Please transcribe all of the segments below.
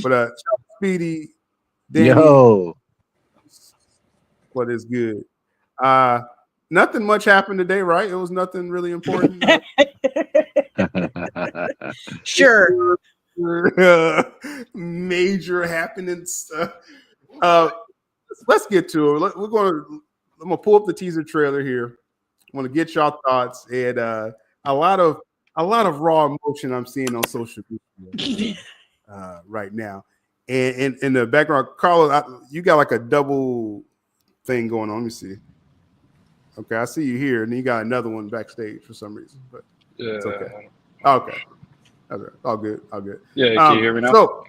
But Speedy, Danny, Yo. what is good? Nothing much happened today, right? It was nothing really important. Sure. Major happenings. Let's get to it. I'm gonna pull up the teaser trailer here. I want to get y'all thoughts and a lot of raw emotion I'm seeing on social media right now. And in the background, Carlos, you got like a double thing going on. Let me see. Okay, I see you here, and then you got another one backstage for some reason, but it's okay. Okay. All good. Yeah, can you hear me now? So,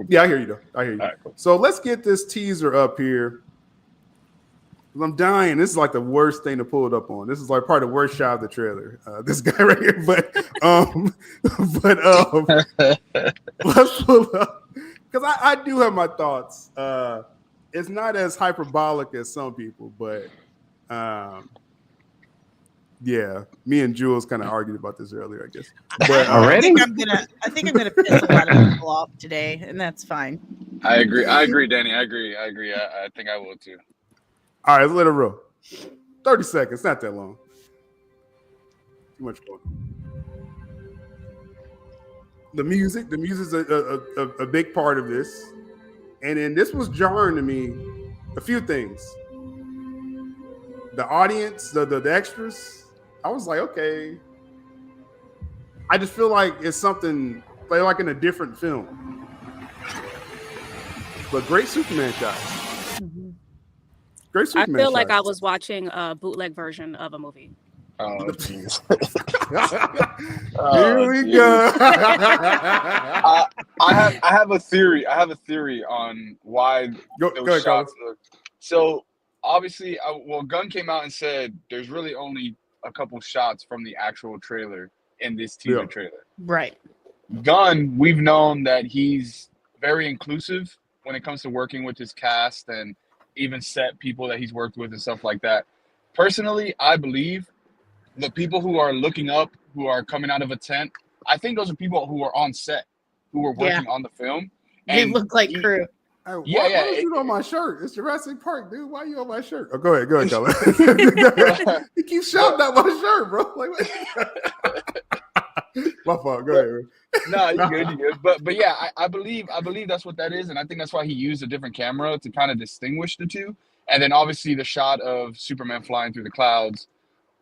yeah, I hear you though. I hear you. Right, cool. So let's get this teaser up here. I'm dying. This is like the worst thing to pull it up on. This is like probably the worst shot of the trailer. This guy right here, but let's pull up because I do have my thoughts. It's not as hyperbolic as some people, but yeah, me and Jules kind of argued about this earlier, I guess. But Already? I think I'm gonna piss a lot of people off today, and that's fine. I agree, Danny. I agree. I think I will too. All right, let's let it roll. 30 seconds, not that long. Too much going on. The music's a big part of this. And then this was jarring to me, a few things. The audience, the extras, I was like, okay. I just feel like it's something like in a different film. But great Superman shots. Mm-hmm. Great I Superman feel like I shots. was watching a bootleg version of a movie. Oh, jeez. Here we go. I have a theory. I have a theory on why Go those ahead, shots look. So obviously, Gunn came out and said there's really only a couple shots from the actual trailer in this teaser trailer. Right. Gunn, we've known that he's very inclusive when it comes to working with his cast and even set people that he's worked with and stuff like that. Personally, I believe the people who are looking up, who are coming out of a tent, I think those are people who are on set, who were working on the film. They look like crew. Hey, why is it on my shirt? It's Jurassic Park, dude. Why are you on my shirt? Oh, go ahead, Colin. You keep shouting out my shirt, bro. Like, my fault. Go ahead. No, you're good. But yeah, I believe that's what that is, and I think that's why he used a different camera to kind of distinguish the two. And then obviously the shot of Superman flying through the clouds,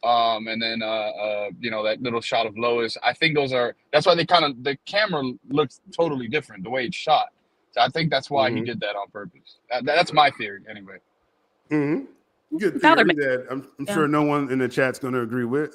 and then that little shot of Lois. I think that's why the camera looks totally different the way it's shot. So I think that's why he did that on purpose. That's my theory, anyway. Mm-hmm. Good theory that I'm sure no one in the chat's going to agree with.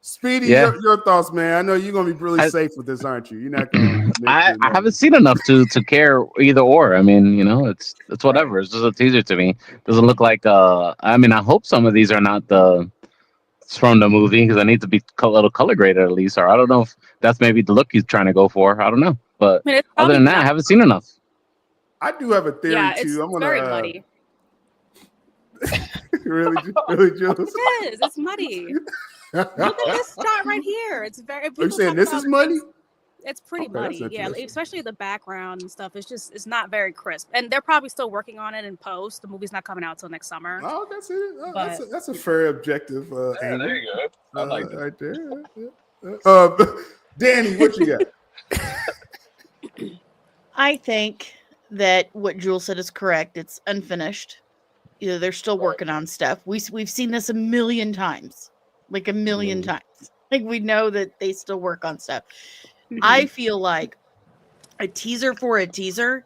Speedy, your thoughts, man. I know you're going to be really safe with this, aren't you? You're not going to. I haven't seen enough to care either or. I mean, it's whatever. It's just a teaser to me. Doesn't look like. I mean, I hope some of these are not from the movie because I need to be a little color graded at least, or I don't know if that's maybe the look he's trying to go for. I don't know, but other than that, I haven't seen enough. I do have a theory too. I'm gonna. Very muddy. really, Jules? It is. It's muddy. Look at this shot right here. It's very. Are you saying this is muddy? It's pretty muddy, yeah. Especially the background and stuff. It's not very crisp, and they're probably still working on it in post. The movie's not coming out till next summer. Oh, that's it. That's a fair objective. Yeah, there you go. I like that. Right there. Danny, what you got? I think that what Jules said is correct. It's unfinished. They're still working on stuff. We've seen this a million times. Like a million times. Like we know that they still work on stuff. I feel like a teaser for a teaser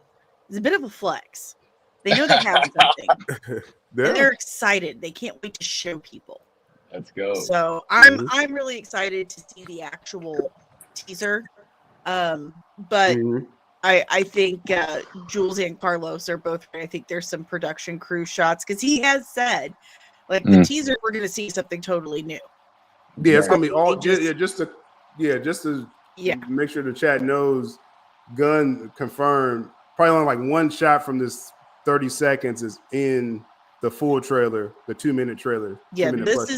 is a bit of a flex. They know they have something. They're excited. They can't wait to show people. Let's go. So I'm really excited to see the actual teaser. But I think Jules and Carlos are both right. I think there's some production crew shots because he has said the teaser we're going to see something totally new. Yeah, it's going to be all just to make sure the chat knows. Gunn confirmed probably only like one shot from this 30 seconds is in the full trailer, the 2-minute trailer. Yeah, this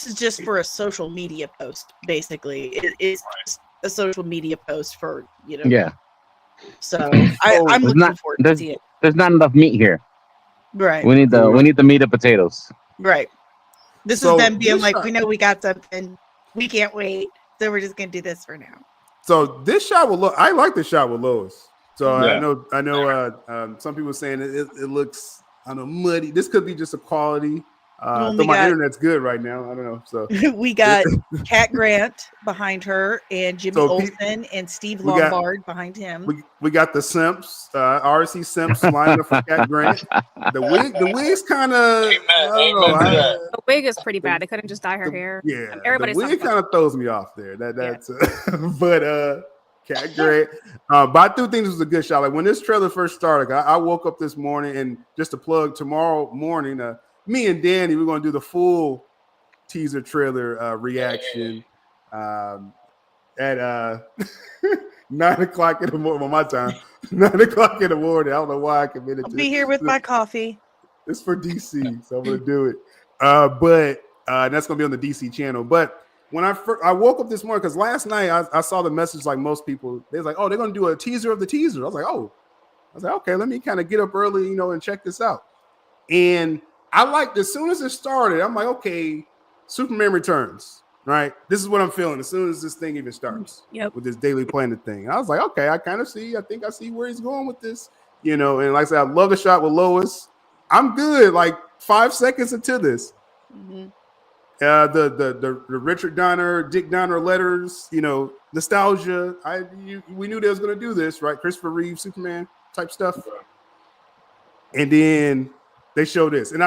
is just for a social media post. Basically, it's a social media post for Yeah. So I'm There's looking forward to see it. There's not enough meat here. Right. We need the meat and potatoes. Right. This So is them being this like, shot- we know we got something. We can't wait. So we're just gonna do this for now. So this shot with I like the shot with Lois. So Yeah. I know. Some people saying it looks muddy. This could be just a quality. Well, Though my internet's good right now. I don't know. So we got Kat Grant behind her and Jimmy So Olsen and Steve we got- Lombard behind him. we got the Simps, RC Simps lined up for Cat Grant. The wig's kind of I don't know. Amen to that. The wig is pretty bad. They couldn't just dye her hair. Yeah, Everybody's the wig talking kind of throws me off there. That's but Cat Grant. But I do think this was a good shot. Like when this trailer first started, I woke up this morning and just to plug tomorrow morning, me and Danny, we're gonna do the full teaser trailer reaction at 9 o'clock in the morning, my time. 9 o'clock in the morning. I don't know why I committed I'll to be here with my coffee. It's for DC, so I'm gonna do it. But that's gonna be on the DC channel. But when I woke up this morning, because last night I saw the message like most people, they was like, oh, they're gonna do a teaser of the teaser. I was like, okay, let me kind of get up early, and check this out. And I liked as soon as it started, I'm like, okay, Superman Returns. Right, this is what I'm feeling as soon as this thing even starts. Yep. With this Daily Planet thing, I was like, okay, I think I see where he's going with this, And like I said, I love the shot with Lois. I'm good. Like 5 seconds into this, the Richard Donner, Dick Donner letters, nostalgia. We knew they was gonna do this, right? Christopher Reeve, Superman type stuff, and then they show this, and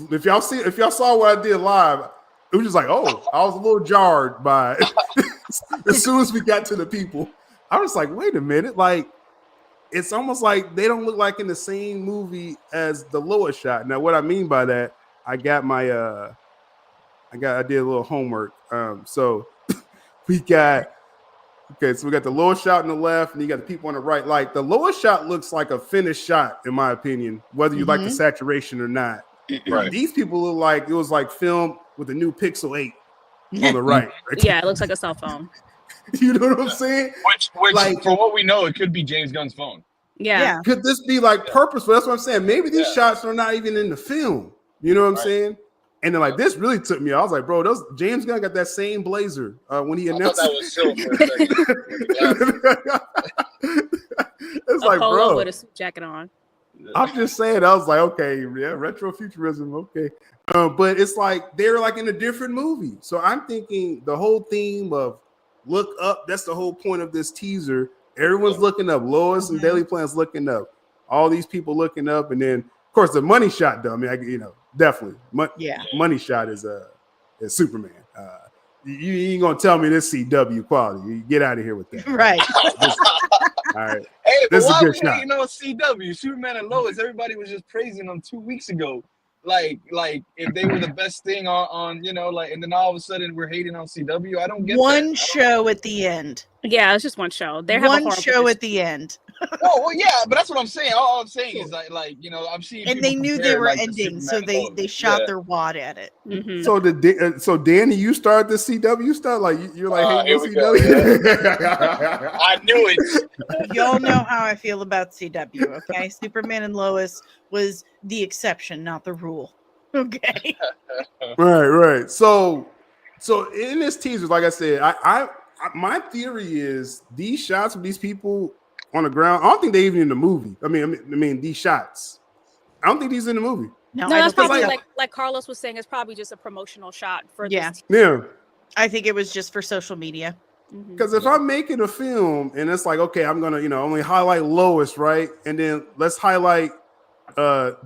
if y'all saw what I did live. It was just like, oh, I was a little jarred by as soon as we got to the people. I was like, wait a minute. Like, it's almost like they don't look like in the same movie as the Lois shot. Now, what I mean by that, I got my I did a little homework. So we got the Lois shot on the left, and you got the people on the right. Like the Lois shot looks like a finished shot, in my opinion, whether you like the saturation or not. Right. These people look like it was like filmed with the new Pixel 8 on the right. Yeah, it looks like a cell phone. You know what I'm saying? Which like, for what we know, it could be James Gunn's phone. Yeah. Could this be like purposeful? That's what I'm saying. Maybe these shots are not even in the film. You know what I'm saying? And then like this really took me. I was like, bro, James Gunn got that same blazer when he announced. I thought that was silver for a second. It's A like, polo bro, with a suit jacket on. I'm just saying. I was like, okay, yeah, retro futurism, okay. But it's like they're like in a different movie. So I'm thinking the whole theme of look up. That's the whole point of this teaser. Everyone's looking up. Lois and Daily Planet's looking up. All these people looking up, and then of course the money shot. Though I mean, definitely, money shot is Superman. You ain't gonna tell me this CW quality. You get out of here with that. Right. All right. Hey, but This is a why good we shot. hating on CW? Superman and Lois, everybody was just praising them 2 weeks ago. Like if they were the best thing on and then all of a sudden we're hating on CW. I don't get One that. show at the end. Yeah, it's just one show. They have One a show at the end. Well, yeah, but that's what I'm saying. All I'm saying is I'm seeing. And people they knew they compare, were like, the ending, so Superman and they Lois. shot their wad at it. Mhm. So Danny, you started the CW stuff. Like you're like here hating we on go, CW. I knew it. Y'all know how I feel about CW, okay? Superman and Lois was the exception, not the rule. Okay. Right. So in this teaser, like I said, I my theory is these shots of these people on the ground. I don't think they even in the movie. I mean these shots. I don't think these in the movie. No, I that's don't think probably so. like Carlos was saying. It's probably just a promotional shot for Yeah. this. Yeah. I think it was just for social media. Mhm. Because if I'm making a film and it's like, okay, I'm gonna, only highlight Lois, right? And then let's highlight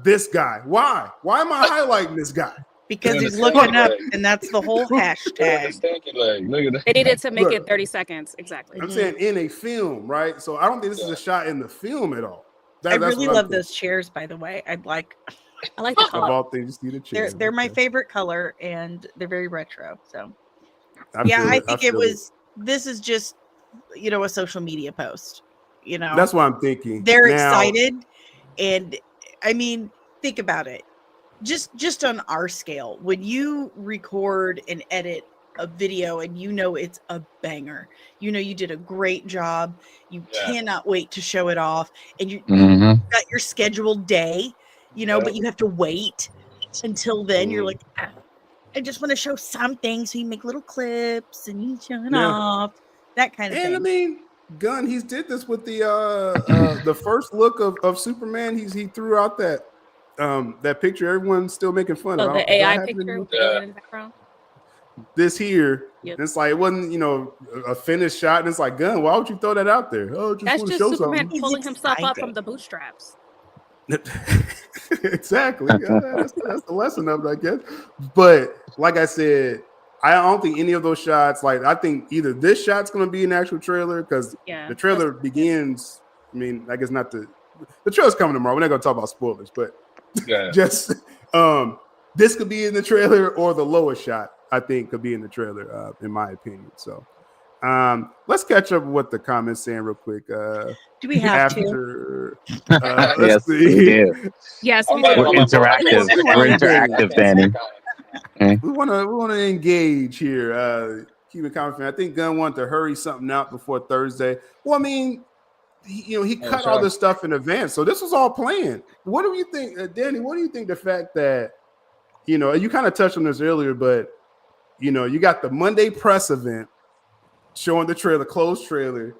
this guy. Why? Why am I highlighting this guy? Because Doing he's the looking stanky up, leg. and that's the whole Look at hashtag. the stanky leg. Look at that. They needed to make Right. it 30 seconds exactly. I'm saying in a film, right? So I don't think this is a shot in the film at all. I That's really what I'm love thinking. those chairs, by the way. I like the Of color. all things, you see the chairs. They're my Okay. favorite color, and they're very retro. So I yeah, feel I it. think feel it was. This is just a social media post. That's what I'm thinking. They're Now, excited, and I mean, think about it. Just on our scale, when you record and edit a video and you know it's a banger. You know you did a great job. You cannot wait to show it off. And you've got your scheduled day, you know, but you have to wait until then. You're like, I just want to show something. So you make little clips and you show it off. That kind of thing. I mean, Gunn, he's did this with the first look of Superman. He threw out that picture everyone's still making fun of. The AI picture with the alien in the background. This here, it's like it wasn't, you know, a finished shot, and it's like, Gunn, why would you throw that out there? Oh, just want to show Superman something. pulling himself up from the bootstraps. Exactly. That's the lesson of it, I guess. But like I said, I don't think any of those shots, like I think either this shot's going to be an actual trailer because the trailer begins. I mean, I guess not the trailer's coming tomorrow. We're not going to talk about spoilers, but just this could be in the trailer, or the lowest shot I think could be in the trailer, in my opinion. So let's catch up with what the comments saying real quick. Do we have to? Let's see. Yes, we're interactive. We're interactive, Danny. We want to engage here. Keep it confident. I think Gunn wanted to hurry something out before Thursday. Well, I mean, he cut all this stuff in advance, so this was all planned. What do you think, Danny? What do you think the fact that, you know, you kind of touched on this earlier, but you know, you got the Monday press event showing the trailer, closed trailer,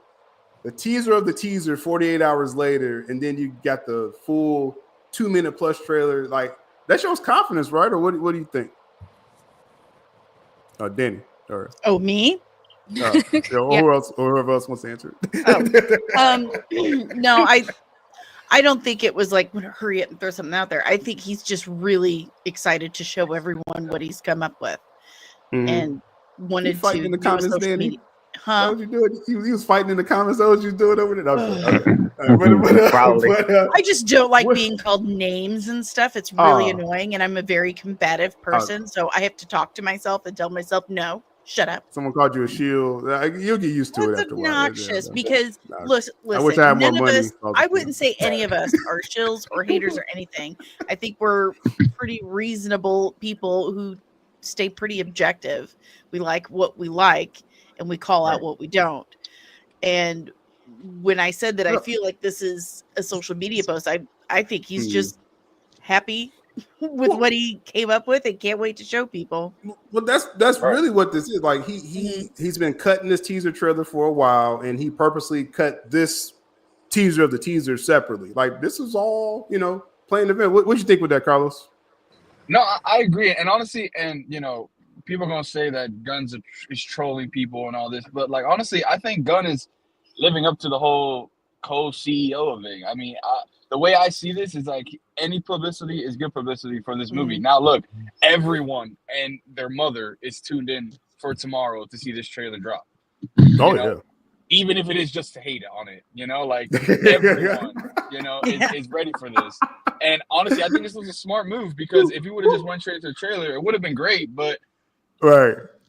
the teaser of the teaser 48 hours later, and then you got the full 2-minute plus trailer. Like, that shows confidence, right? Or what do you think? Danny. Or me? whoever else wants to answer. No, I don't think it was like, hurry up and throw something out there. I think he's just really excited to show everyone what he's come up with, and wanted to in the comments, Danny. Huh? What was you doing? He was fighting in the comments. What was you doing over there? Probably. I just don't like being called names and stuff. It's really annoying, and I'm a very combative person, so I have to talk to myself and tell myself, no, shut up. Someone called you a shield. You'll get used to it after a while. Obnoxious, because listen, I wish I had more none money. of us, I wouldn't say any of us are shills or haters or anything. I think we're pretty reasonable people who stay pretty objective. We like what we like, and we call out what we don't. And when I said that I feel like this is a social media post, I think he's just happy with what he came up with and can't wait to show people. Well, that's really what this is. Like he's been cutting this teaser trailer for a while, and he purposely cut this teaser of the teaser separately. Like, this is all, you know, playing the event. What you think with that, Carlos? No, I agree. And honestly, and you know, people are gonna say that Gunn is trolling people and all this, but like, honestly, I think Gunn is living up to the whole co-CEO thing. I mean, the way I see this is like, any publicity is good publicity for this movie. Now, look, everyone and their mother is tuned in for tomorrow to see this trailer drop. Even if it is just to hate on it, you know, like everyone, you know, is ready for this. And honestly, I think this was a smart move, because if he would have just went straight to the trailer, it would have been great. But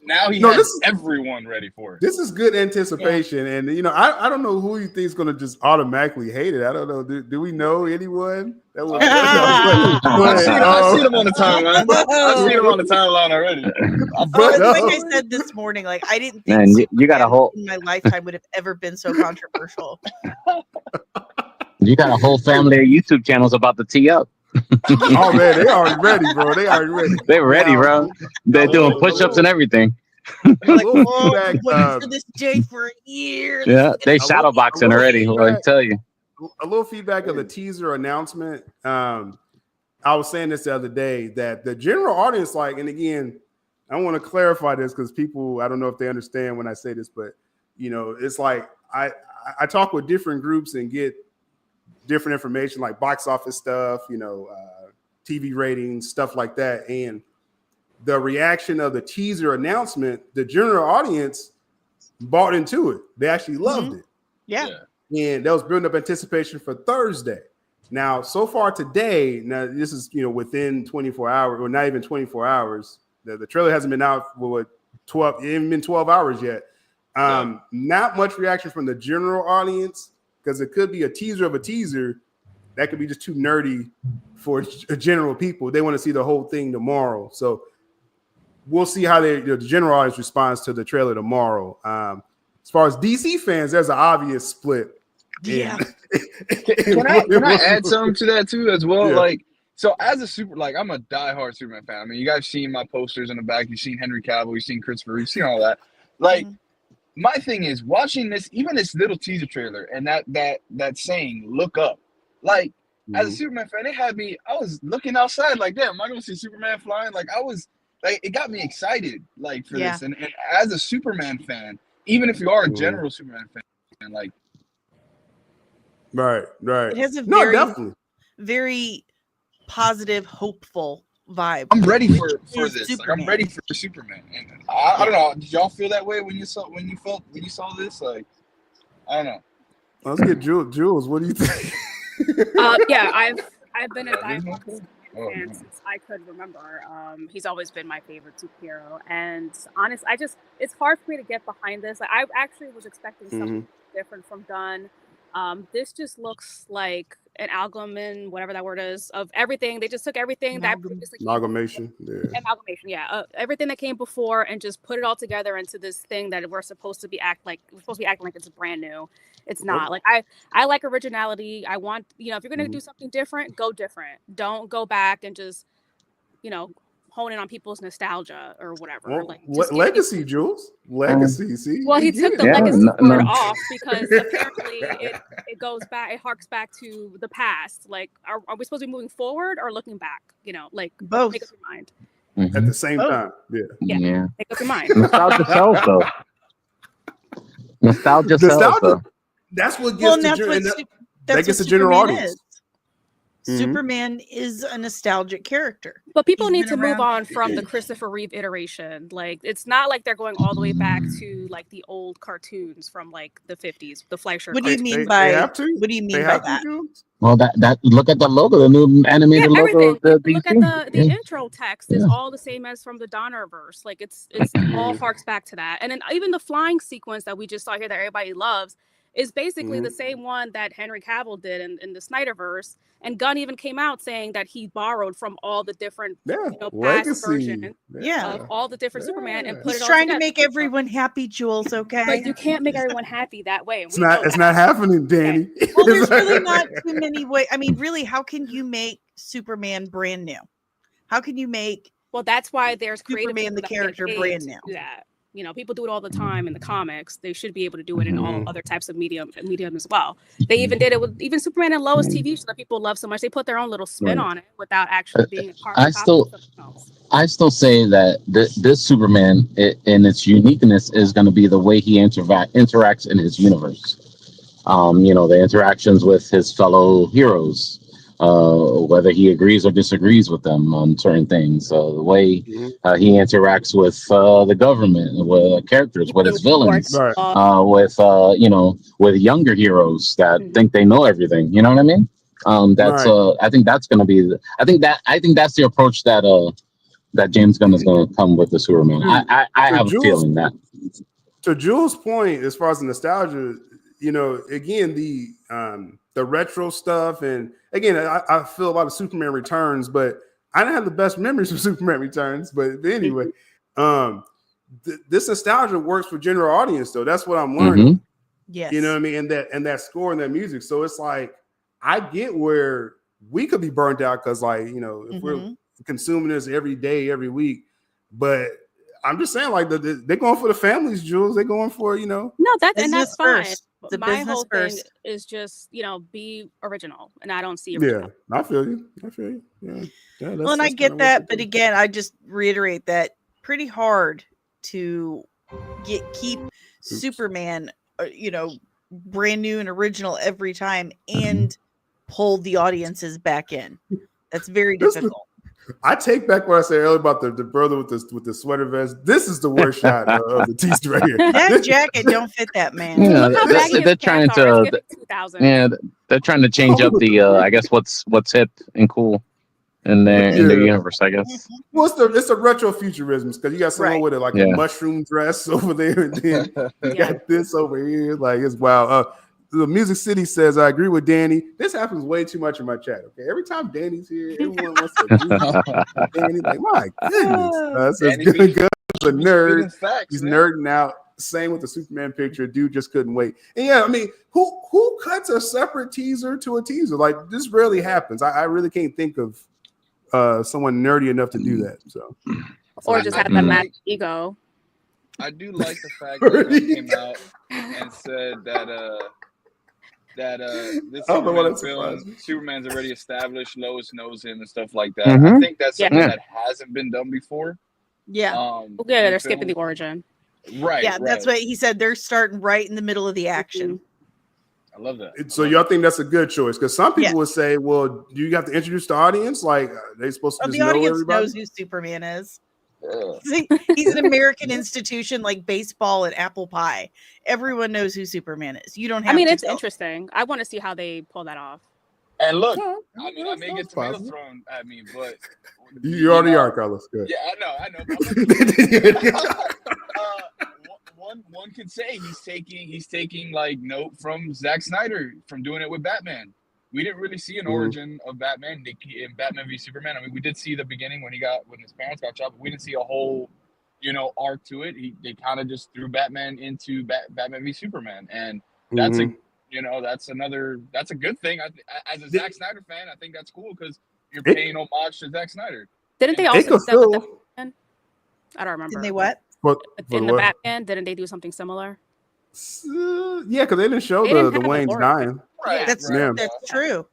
now he has everyone ready for it. This is good anticipation, and you know, I don't know who you think is going to just automatically hate it. I don't know. Do we know anyone that will? I've seen him on the timeline. I've seen him on the timeline already. Like I said this morning, like, I didn't think you got a whole in my lifetime would have ever been so controversial. You got a whole family of YouTube channels about to tee up. Oh man, they already ready, bro. They're ready, bro. They're doing push-ups and everything. Like, waiting for this day for a year. Yeah, they shadowboxing already. I tell you. A little feedback of the teaser announcement. I was saying this the other day, that the general audience, like, and again, I want to clarify this because people, I don't know if they understand when I say this, but you know, it's like I talk with different groups and get different information, like box office stuff, you know, TV ratings, stuff like that. And the reaction of the teaser announcement, the general audience bought into it. They actually loved it. Yeah. And that was building up anticipation for Thursday. Now, so far today, now this is, you know, within 24 hours, or not even 24 hours. The trailer hasn't been out for 12, it hasn't been 12 hours yet. Not much reaction from the general audience, because it could be a teaser of a teaser that could be just too nerdy for general people. They want to see the whole thing tomorrow. So we'll see how the general audience responds to the trailer tomorrow. As far as DC fans, there's an obvious split. Yeah. Can I add something to that too as well? Yeah. Like, so as I'm a diehard Superman fan. I mean, you guys seen my posters in the back. You've seen Henry Cavill. You've seen Christopher Reeve. You've seen all that. Like, my thing is watching this, even this little teaser trailer, and that saying, "Look up." Like, as a Superman fan, it had me. I was looking outside, like, damn, am I gonna see Superman flying? Like, I was like, it got me excited, like, for this. And as a Superman fan, even if you are a general Superman fan, like. Right. It has a very positive, hopeful vibe. I'm ready for this. Like, I'm ready for Superman. And I don't know. Did y'all feel that way when you saw this? Like, I don't know. Let's get Jules. What do you think? Yeah, I've been a diehard fan since I could remember. He's always been my favorite superhero, and honest, it's hard for me to get behind this. Like, I actually was expecting something different from Gunn. This just looks like an amalgam, whatever that word is, of everything. They just took everything that previously amalgamation, everything that came before, and just put it all together into this thing that we're supposed to be acting like it's brand new. It's not. Like, I like originality. I want, if you're gonna do something different, go different. Don't go back and just, hone in on people's nostalgia or whatever. Well, like, legacy, Jules. Legacy. See. Well, he took the legacy word off because apparently it goes back. It harks back to the past. Like, are we supposed to be moving forward or looking back? Like, both. Make up your mind. At the same time. Yeah. Make up your mind. Nostalgia sells, though. Nostalgia sells, though. That's what gets the general audience. Superman is a nostalgic character, but people need to move on from the Christopher Reeve iteration. Like, it's not like they're going all the way back to like the old cartoons from like the 50s, the Fleischer. What do you mean by that? Well, that look at the logo, the new animated logo. Look at the intro text is all the same as from the Donnerverse. Like, it's all harks back to that. And then even the flying sequence that we just saw here that everybody loves is basically the same one that Henry Cavill did in the Snyderverse. And Gunn even came out saying that he borrowed from all the different past versions of all the different Superman and put it all trying together. To make everyone happy, Jules, okay? But you can't make everyone happy that way. It's not happening, Danny. Well, there's really not too many ways. I mean, really, how can you make Superman brand new? How can you make that's why there's Superman the character brand new. That. People do it all the time in the comics. They should be able to do it in all other types of medium as well. They even did it with even Superman and Lois TV show that people love so much. They put their own little spin on it without actually being a part of something else. I still say that this Superman in its uniqueness is going to be the way he interacts in his universe. The interactions with his fellow heroes. Whether he agrees or disagrees with them on certain things, the way he interacts with the government, with characters, with his villains, with younger heroes that think they know everything. You know what I mean? I think that's going to be. I think that's the approach that James Gunn is going to come with the Superman. I have a feeling that. To Jules' point, as far as the nostalgia, again the retro stuff, and again, I feel a lot of Superman Returns, but I didn't have the best memories of Superman Returns. But anyway, this nostalgia works for general audience, though. That's what I'm learning. Yes, you know what I mean, and that score and that music. So it's like I get where we could be burnt out because, like, if we're consuming this every day, every week, but I'm just saying, like, they're going for the families, Jules. They're going for No, that's fine. My whole thing is just, be original, and I don't see original. Yeah, I feel you. Yeah. Well, and I get that, but again, I just reiterate that pretty hard to keep Superman, brand new and original every time, and pull the audiences back in. That's very difficult. I take back what I said earlier about the brother with the sweater vest. This is the worst shot of the teaser right here. That jacket don't fit that man. Yeah, they're trying to. They're trying to change up the. I guess what's hip and cool in their universe. I guess. Well, it's a retro futurism because you got someone with a mushroom dress over there, and then you got this over here. Like, it's wild. the Music City says, I agree with Danny. This happens way too much in my chat. Okay, every time Danny's here, everyone wants to agree with Danny. Like, my goodness, says Danny good be- gun. He's a nerd. Speaking facts, He's man. nerding out. Same with the Superman picture. Dude just couldn't wait. And yeah, I mean, who cuts a separate teaser to a teaser? Like, this rarely happens. I really can't think of someone nerdy enough to do that. So, Or just have that mad ego. I do like the fact that he came out and said that this I don't know why Superman that film, surprised me. Superman's already established. Lois knows him and stuff like that. Mhm. I think that's something Yeah. that hasn't been done before. Yeah. Yeah, in they're skipping film. the origin. Right. Yeah, that's right. what he said. They're starting right in the middle of the action. I love that. So y'all think that's a good choice? Because some people Yes. would say, well, do you have to introduce the audience? Like, are they supposed to Oh, just the know audience everybody? knows who Superman is. Yeah. See, he's an American institution like baseball and apple pie. Everyone knows who Superman is. You don't have I mean, to it's tell. interesting. I want to see how they pull that off. And look, No, I mean, I may get that's tomatoes possible. thrown at me, but You already are, Carlos. Good. Yeah, I know. But one could say he's taking like note from Zack Snyder from doing it with Batman. We didn't really see an origin of Batman in Batman v Superman. I mean, we did see the beginning when his parents got shot, but we didn't see a whole, arc to it. They kind of just threw Batman into Batman v Superman, and that's that's a good thing. As a Zack Snyder fan, I think that's cool because you're paying homage to Zack Snyder. Didn't they It also could do that with the still. Batman? I don't remember. Didn't they what? In the Batman, didn't they do something similar? Yeah, because they didn't show They didn't the have an Wayne's origin. dying. Right. That's Yeah. that's true.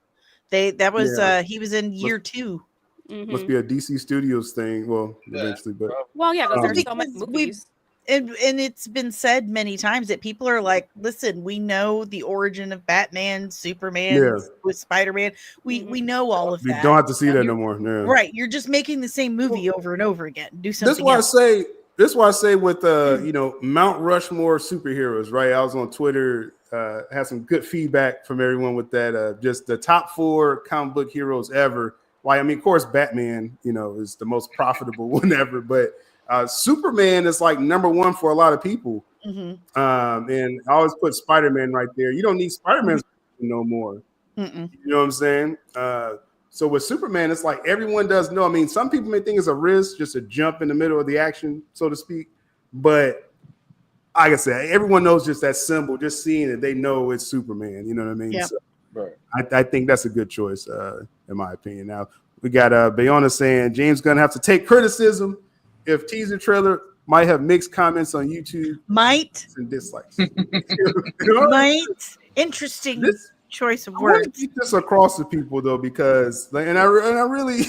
That was he was in year 2. Mhm. Must be a DC Studios thing. Well, Yeah. eventually, but Well, yeah, because there's so Because many movies. And it's been said many times that people are like, listen, we know the origin of Batman, Superman, Yeah. with Spider-Man. We know all of we that. don't have to see that You're- no more. Yeah. Right. You're just making the same movie over and over again. Do something That's why else. That's why I say with Mount Rushmore superheroes, right? I was on Twitter, had some good feedback from everyone with that. Just the top 4 comic book heroes ever. Like, I mean, of course, Batman, is the most profitable one ever, but Superman is like number 1 for a lot of people. Mhm. And I always put Spider-Man right there. You don't need Spider-Man no more. Mm-mm. You know what I'm saying? So with Superman, it's like everyone does know. I mean, some people may think it's a risk, just a jump in the middle of the action, so to speak. But like I said, everyone knows just that symbol, just seeing it, they know it's Superman. You know what I mean? Yeah. So Right. I think that's a good choice, in my opinion. Now, we got Bayona saying James Gunn have to take criticism if teaser trailer might have mixed comments on YouTube Might. and dislikes. Might. Interesting This- choice of I want to words. keep this across the people though, because and I really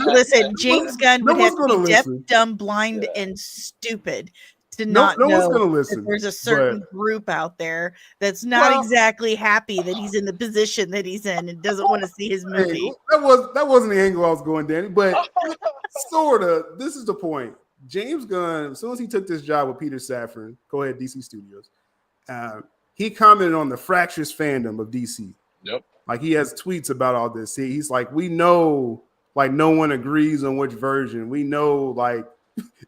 Listen, James Gunn would no have one's to gonna be deaf, listen. dumb, blind, and stupid to not no one's know gonna that listen. there's a certain group out there that's not Well- exactly happy that he's in the position that he's in and doesn't want to see his movie. Hey, that wasn't the angle I was going, Danny, but sort of. This is the point. James Gunn, as soon as he took this job with Peter Safran, go ahead, DC Studios, he commented on the fractious fandom of DC. Yep. Like, he has tweets about all this. He's like, we know, like, no one agrees on which version. We know, like,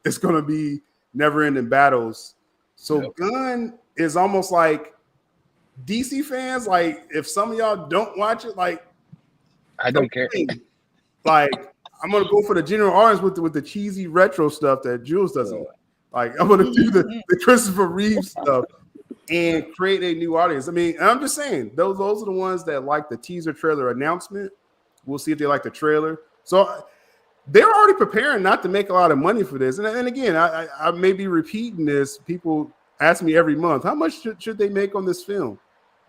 it's gonna be never-ending battles. So Yep. Gunn is almost like DC fans. Like, if some of y'all don't watch it, like, I don't care. like, I'm gonna go for the general audience with the cheesy retro stuff that Jules doesn't like. Like, I'm gonna do the Christopher Reeve stuff and create a new audience. I mean, I'm just saying, those are the ones that like the teaser trailer announcement. We'll see if they like the trailer. So they're already preparing not to make a lot of money for this. And again, I may be repeating this. People ask me every month, how much should they make on this film?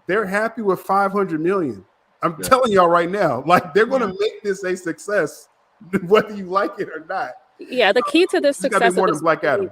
They're happy with $500 million. I'm telling y'all right now, like, they're going to make this a success, whether you like it or not. Yeah, the key to this It's gotta be success more of than this Black movie, Adam.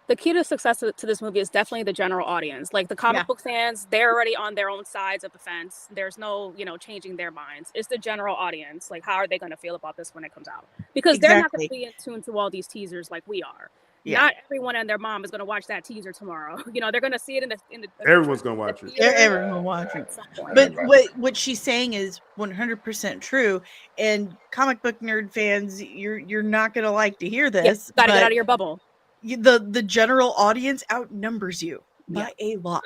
the key to success to this movie is definitely the general audience. Like the comic book fans, they're already on their own sides of the fence. There's no, changing their minds. It's the general audience. Like, how are they going to feel about this when it comes out? Because they're not going to be in tune to all these teasers like we are. Yeah. Not everyone and their mom is going to watch that teaser tomorrow. They're going to see it in the Everyone's going to watch it. theater Everyone will watch it. at some point. But what she's saying is 100% true. And comic book nerd fans, you're not going to like to hear this. Got to get but out of your bubble. the general audience outnumbers you. by a lot.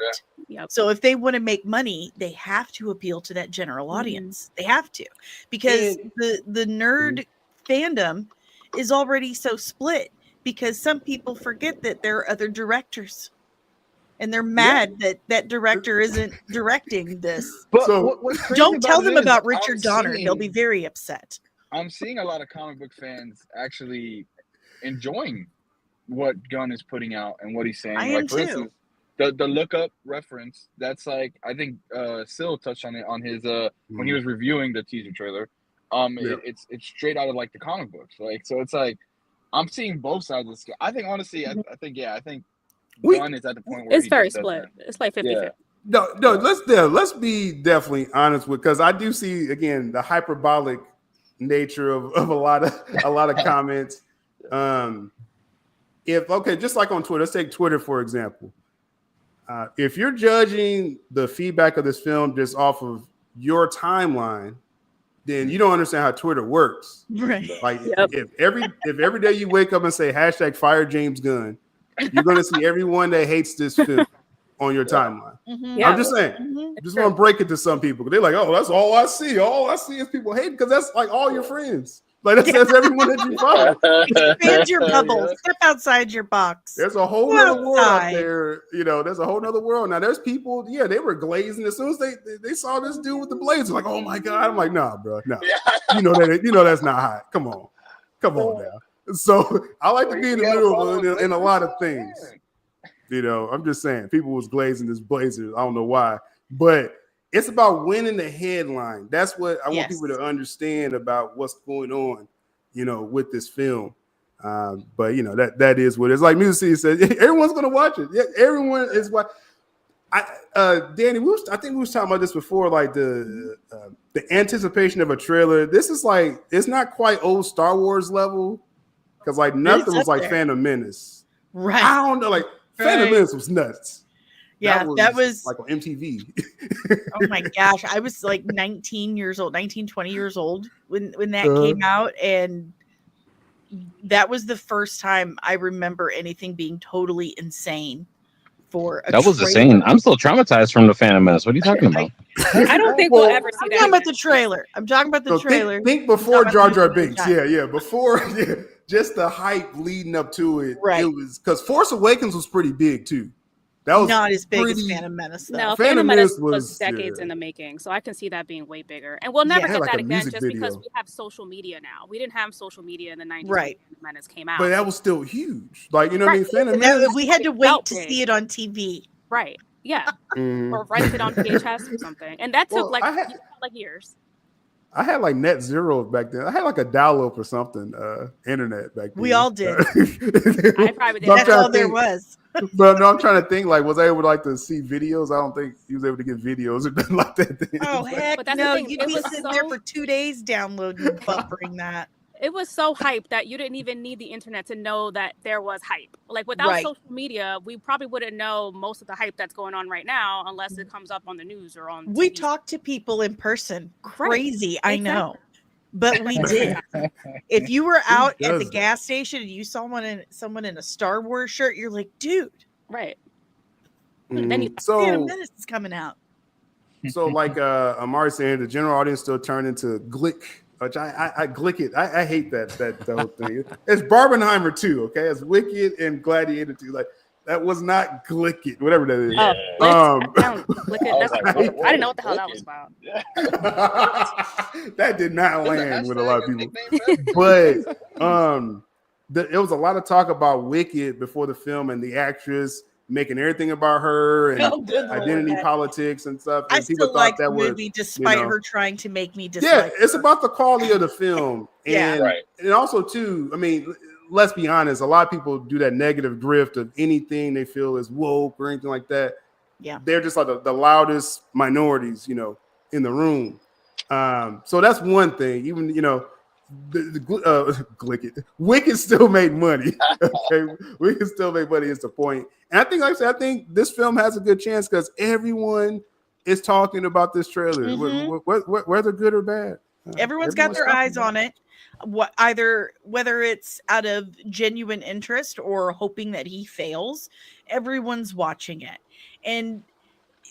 Yep. So if they want to make money, they have to appeal to that general audience. They have to, because the nerd fandom is already so split, because some people forget that there are other directors. And they're mad that that director isn't directing this. But So- what's crazy Don't tell them it is about I'm Richard Donner. They'll be seeing- very upset. I'm seeing a lot of comic book fans actually enjoying what Gunn is putting out and what he's saying. I like am for too. instance, the look up reference, that's like, I think Sil touched on it on his when he was reviewing the teaser trailer. It's straight out of like the comic books. Like, so it's like I'm seeing both sides of the scale. I think honestly, I think Gunn is at the point where It's he very just doesn't- split. It's like 50-50. No, let's be definitely honest with, because I do see again the hyperbolic nature of a lot of comments. Just like on Twitter, let's take Twitter for example. If you're judging the feedback of this film just off of your timeline, then you don't understand how Twitter works. Right. Like if every day you wake up and say #fire James Gunn, you're going to see everyone that hates this film on your timeline. Yeah. I'm just saying. Just want to break it to some people. They're like, oh, that's all I see. All I see is people hating, because that's like all your friends. Like that's everyone that you follow. Expand your bubble. Step outside your box. There's a whole other world out there. There's a whole other world. Now there's people, they were glazing as soon as they saw this dude with the blades. Like, oh my God. I'm like, nah, bro, no. That's not hot. Come on now. So I like to be in the middle in a lot of things. I'm just saying, people was glazing this blazers. I don't know why, but it's about winning the headline. That's what I want people to understand about what's going on, with this film. But that is what it's like. Music City said everyone's gonna watch it. Yeah, everyone is what. Danny, I think we was talking about this before, like the anticipation of a trailer. This is like, it's not quite old Star Wars level, because like nothing was like Phantom Menace. Right. I don't know, like Phantom Menace was nuts. Yeah, that was like on MTV. Oh my gosh, I was like 20 years old when that came out, and that was the first time I remember anything being totally insane for a That was insane. I'm still traumatized from the Phantom Menace. What are you talking about? I don't think we'll ever see I'm that. talking about the trailer. I'm talking about the trailer. Think before Jar Jar Binks. Before just the hype leading up to it. Right. It was because Force Awakens was pretty big too. That was not as big as Phantom Menace, though. No, Phantom Menace was decades in the making, so I can see that being way bigger. And we'll never get that again just because we have social media now. We didn't have social media in the 90s when Phantom Menace came out. But that was still huge. Like, you know what I mean? Phantom Menace, we had to wait to see it on TV. Right. Yeah. Or rent it on VHS or something. And that took like years. I had like net zero back then. I had like a dial-up or something, internet back then. We all did. I probably did. That's all there was. But no, I'm trying to think, like, was I able to see videos? I don't think he was able to get videos or nothing like that then. Oh, heck but that's no. the thing. You'd be sitting there for 2 days downloading and buffering that. It was so hype that you didn't even need the internet to know that there was hype. Like without social media, we probably wouldn't know most of the hype that's going on right now unless it comes up on the news or on We TV. talk to people in person. Crazy, Right. I know. But we did. If you were out at the gas station and you saw someone in a Star Wars shirt, you're like, dude. Right. Then Phantom Menace is coming out. So like Amari saying, the general audience still turned into Glick. Which I glick it. I hate that whole thing. It's Barbenheimer 2, okay? It's Wicked and Gladiator 2. Like, that was not Glick It, whatever that is. I didn't know what the hell that was about. That did not land with a lot of people. But it was a lot of talk about Wicked before the film and the actress making everything about her and identity politics and stuff. And I still like the movie despite her trying to make me dislike her. It's about the quality of the film. And also, too, I mean, let's be honest, a lot of people do that negative drift of anything they feel is woke or anything like that. Yeah. They're just like the loudest minorities, in the room. So that's one thing. Even, Wicked still made money. Okay, Wicked still made money is the point. And I think, like I said, I think this film has a good chance because everyone is talking about this trailer, whether good or bad. Everyone's got their eyes on it. Whether it's out of genuine interest or hoping that he fails, everyone's watching it. And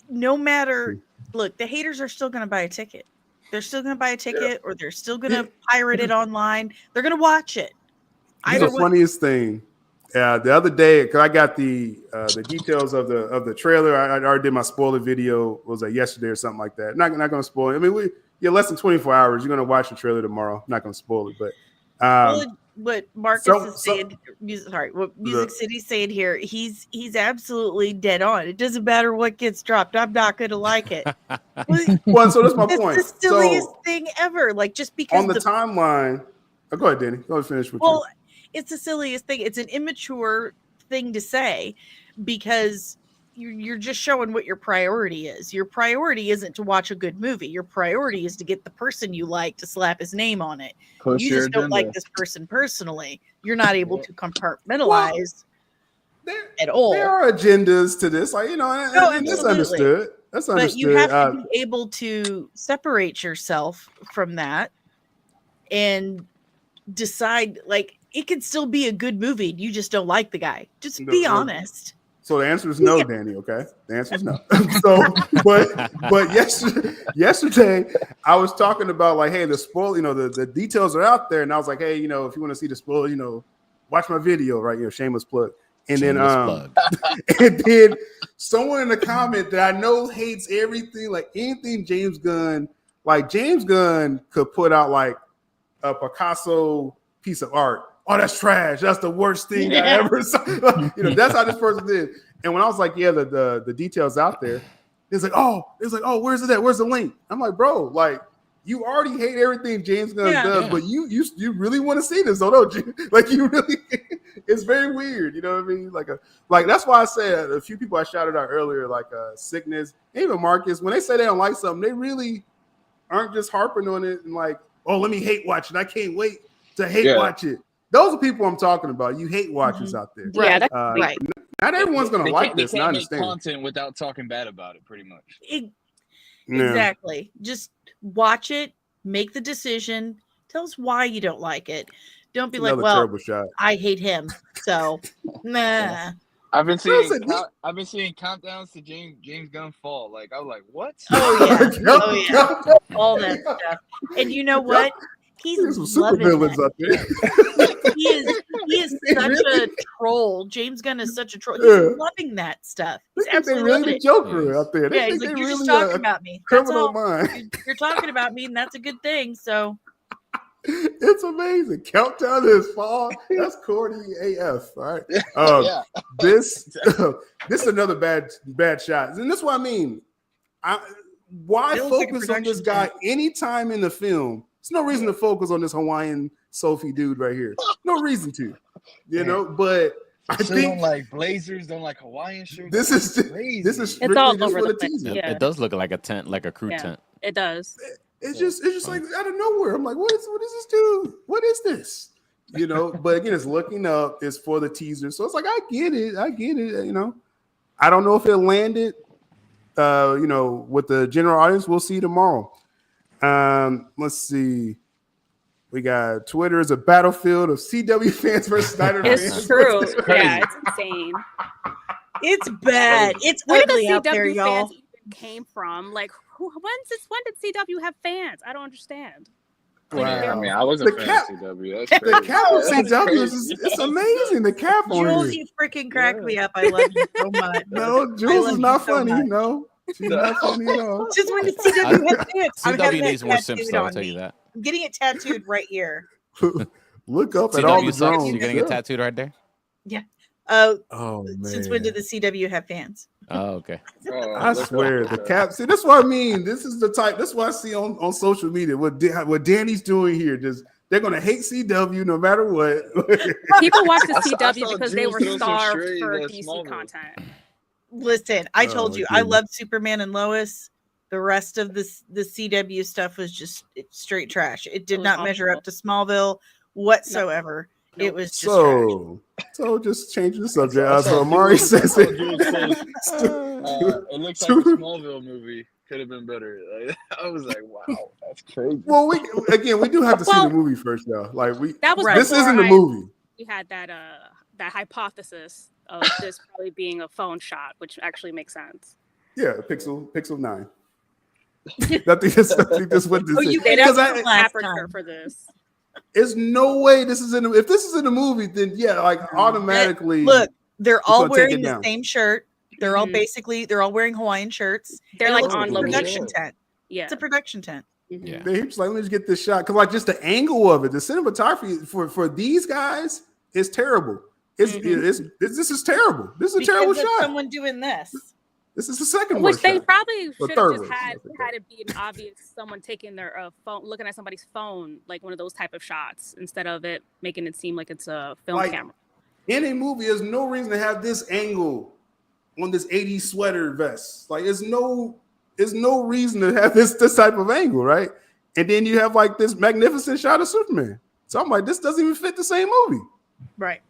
no matter, look, the haters are still going to buy a ticket. They're still going to buy a ticket, or they're still going to pirate it online. They're going to watch it. It's the funniest thing. The other day, because I got the details of the trailer. I already did my spoiler video. Was that yesterday or something like that? Not going to spoil it. I mean, less than 24 hours. You're going to watch the trailer tomorrow. I'm not going to spoil it, but what Marcus is saying, what Music City's saying here, he's absolutely dead on. It doesn't matter what gets dropped. I'm not going to like it. Well, so that's my point. It's the silliest thing ever. Like, just because on the timeline. Oh, go ahead, Danny. Go ahead, finish with you. Well, it's the silliest thing. It's an immature thing to say because you're just showing what your priority is. Your priority isn't to watch a good movie. Your priority is to get the person you like to slap his name on it. You just don't like this person personally. You're not able to compartmentalize at all. There are agendas to this, like, and that's understood. That's understood. But you have to be able to separate yourself from that and decide, like, it could still be a good movie. You just don't like the guy. Just be honest. So the answer is no, Danny. Okay, the answer is no. So, but yesterday I was talking about, like, hey, the spoil, the details are out there, and I was like, hey, if you want to see the spoil, watch my video, right? Shameless plug. And and then someone in the comment that I know hates everything, like anything James Gunn, like James Gunn could put out like a Picasso piece of art. Oh, that's trash. That's the worst thing I ever saw. That's how this person did. And when I was like, yeah, the details out there, it's like, oh, where's it at? Where's the link? I'm like, bro, like, you already hate everything James Gunn does, but you really want to see this, so don't you? Like, you really, it's very weird. You know what I mean? Like that's why I said a few people I shouted out earlier, like Sickness, even Marcus, when they say they don't like something, they really aren't just harping on it and like, oh, let me hate watch it. I can't wait to hate watch it. Those are people I'm talking about. You hate watchers out there. Yeah, that's right. Not everyone's going to like this. They I can't understand. make content without talking bad about it, pretty much. Exactly. Just watch it, make the decision, tell us why you don't like it. Don't be like, well, I hate him, so nah. I've been seeing countdowns to James Gunn fall. Like, I was like, what? Oh yeah, all that stuff. And you know what? He's some super villains up there. He is such a troll. James Gunn is such a troll. He's loving that stuff. He's absolutely really the Joker out there. He's like, you're just talking about me. Criminal mind. You're talking about me, and that's a good thing. So it's amazing. Countdown to his fall. That's corny AF. All right. This is another bad shot, and that's what I mean. Why focus on this guy anytime in the film? There's no reason to focus on this Hawaiian Sophie dude right here. No reason to, but I think don't like blazers, don't like Hawaiian shirts. This is strictly just for the teaser. Yeah. It does look like a tent, like a crew tent. It does. It's just like out of nowhere. I'm like, what is this dude? What is this? But again, it's looking up. It's for the teaser, so it's like I get it. I don't know if it landed. With the general audience, we'll see tomorrow. Let's see. We got Twitter is a battlefield of CW fans versus Snyder fans. It's true. Yeah, it's insane. It's bad. It's ugly out there, y'all. Fans came from like when did CW have fans? I don't understand. Wow. I mean, I wasn't a fan of CW. That's the cap on CW is amazing. The cap on Jules, you freaking crack me up. I love you so much. No, Jules is not funny. No, she's not funny at all. Just when the CW had fans. CW needs more simps, though, I'll tell you that. I'm getting it tattooed right here. Look up CW at all the drones. You're getting it tattooed right there? Yeah. Oh man. Since when did the CW have fans? Oh, okay. I swear the cap. See, that's what I mean. This is the type. That's what I see on social media. What Danny's doing here. They're gonna hate CW no matter what. People watch the CW because they were starved for DC content. Listen, I told you I love Superman and Lois. The rest of the CW stuff was just straight trash. It did not measure up to Smallville whatsoever. It was just so just change the subject. So Amari says it. It looks like a Smallville movie. could have been better. Like, I was like, wow, that's crazy. Well, we do have to see the movie first, though. Like That was this before isn't the movie. We had that hypothesis of this probably being a phone shot, which actually makes sense. Yeah, Pixel 9. I think that's what this is. They don't have last aperture time. for this. There's no way this is in. If this is in the movie, then yeah, like automatically. Look, they're all gonna take it wearing the down. same shirt. They're all they're all wearing Hawaiian shirts. They're And it like looks on like a production location. tent. Yeah. It's a production tent. Yeah. He was like, let me just get this shot because like just the angle of it, the cinematography for these guys is terrible. This is terrible. This is a terrible Because of shot. someone doing this. This is the second Which worst they shot. probably Or should have third just worst, had I think. it be an obvious someone taking their phone, looking at somebody's phone, like one of those type of shots, instead of it making it seem like it's a film Like, camera. In a movie, there's no reason to have this angle on this 80s sweater vest. Like, there's no reason to have this type of angle, right? And then you have like this magnificent shot of Superman. So I'm like, this doesn't even fit the same movie, Right.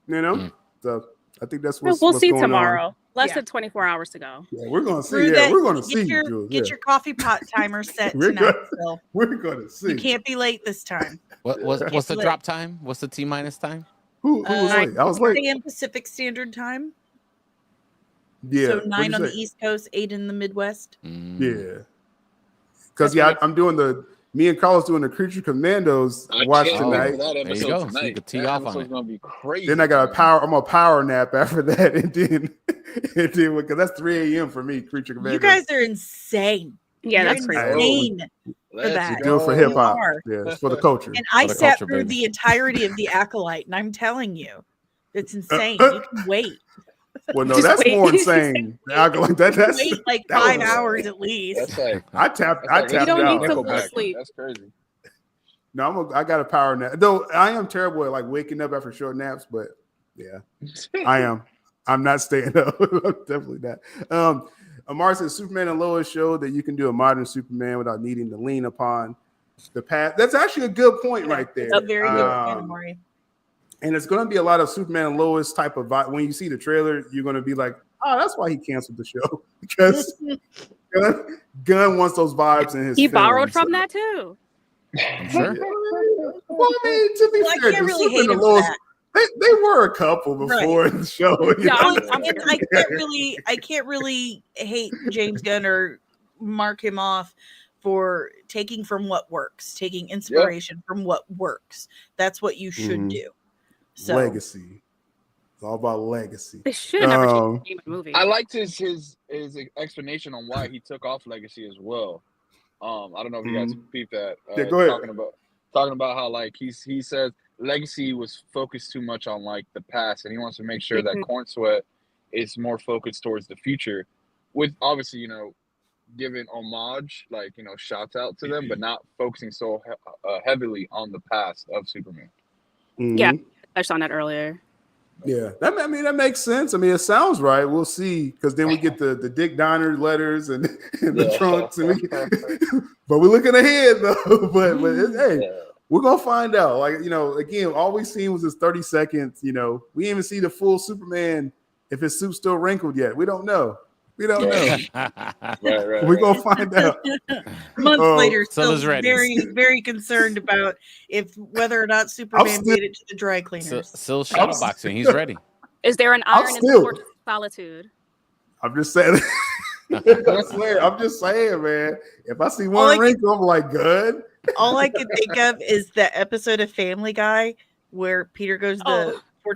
you know? Mm. So I think that's We'll what's see going tomorrow. on. Less Yeah. than 24 hours to go. Yeah, we're gonna see. Through Yeah, that, we're gonna get see. your Jules, get yeah. your coffee pot timer set We're tonight, gonna- Phil. We're gonna see. You can't be late this time. What's the late. drop time? What's the T minus time? Who was late? I was 6 late. a.m. Pacific Standard Time. Yeah. So what'd 9 you on the say? East Coast, 8 in the Midwest. Mm. Yeah. Because That's I'm doing me and Carlos doing the Creature Commandos I watch can't wait tonight. for that There you episode go. So you tonight. could tee That off on episode's it. gonna be crazy. Then I got man. I'm a power nap after that, and then because that's 3 a.m. for me. Creature Commandos. You guys are insane. Yeah, You're that's crazy. insane for Let's that. do it for go. hip hop. You are. Yeah, it's for the culture. And I For the sat culture, through baby. the entirety of the Acolyte, and I'm telling you, it's insane. You can wait. Well, no, Just that's wait. more insane. Like that. That's Wait like that 5 was- hours at least. That's like I tapped that's You out. don't need to Nickelback. fall asleep. That's crazy. No, I got a power nap. Though I am terrible at like waking up after short naps, but yeah, I am. I'm not staying up. I'm definitely not. Amar says Superman and Lois showed that you can do a modern Superman without needing to lean upon the past. That's actually a good point right there. It's a very good point, Amari. And it's going to be a lot of Superman and Lois type of vibe. When you see the trailer, you're going to be like, "Oh, that's why he canceled the show because Gunn wants those vibes in his." He film, borrowed from so- that too. I'm sure. Well, I mean, to be Well, I fair, can't the really Superman hate and him for Lois, that. they were a couple before the show. you Yeah, know? And I can't really hate James Gunn or mark him off for taking from what works, taking inspiration from what works. That's what you should Mhm. do. So Legacy. It's all about legacy. They should never Um, change the name of the movie. I liked his explanation on why he took off Legacy as well. I don't know if you guys peeped that. Yeah, go ahead. Talking about how like he said Legacy was focused too much on like the past, and he wants to make sure that Corn Sweat is more focused towards the future, with obviously giving homage, like shouts out to them, but not focusing so heavily on the past of Superman. Mhm. Yeah. I touched on that earlier. Yeah, that makes sense. I mean, it sounds right. We'll see, because then we get the Dick Donner letters and the Yeah. trunks, and but we're looking ahead though. but hey, we're gonna find out. Like again, all we seen was this 30 seconds. We didn't even see the full Superman if his suit's still wrinkled yet. We don't know. Right. We're gonna find out. months later, still is ready. very, very concerned about whether or not Superman still- made it to the dry cleaners. Still shadowboxing. He's ready. Is there an I'm iron in the still- torch of solitude? I'm just saying. I'm just saying, man. If I see one All I wrinkle, I'm like, good. All I can think of is that episode of Family Guy where Peter goes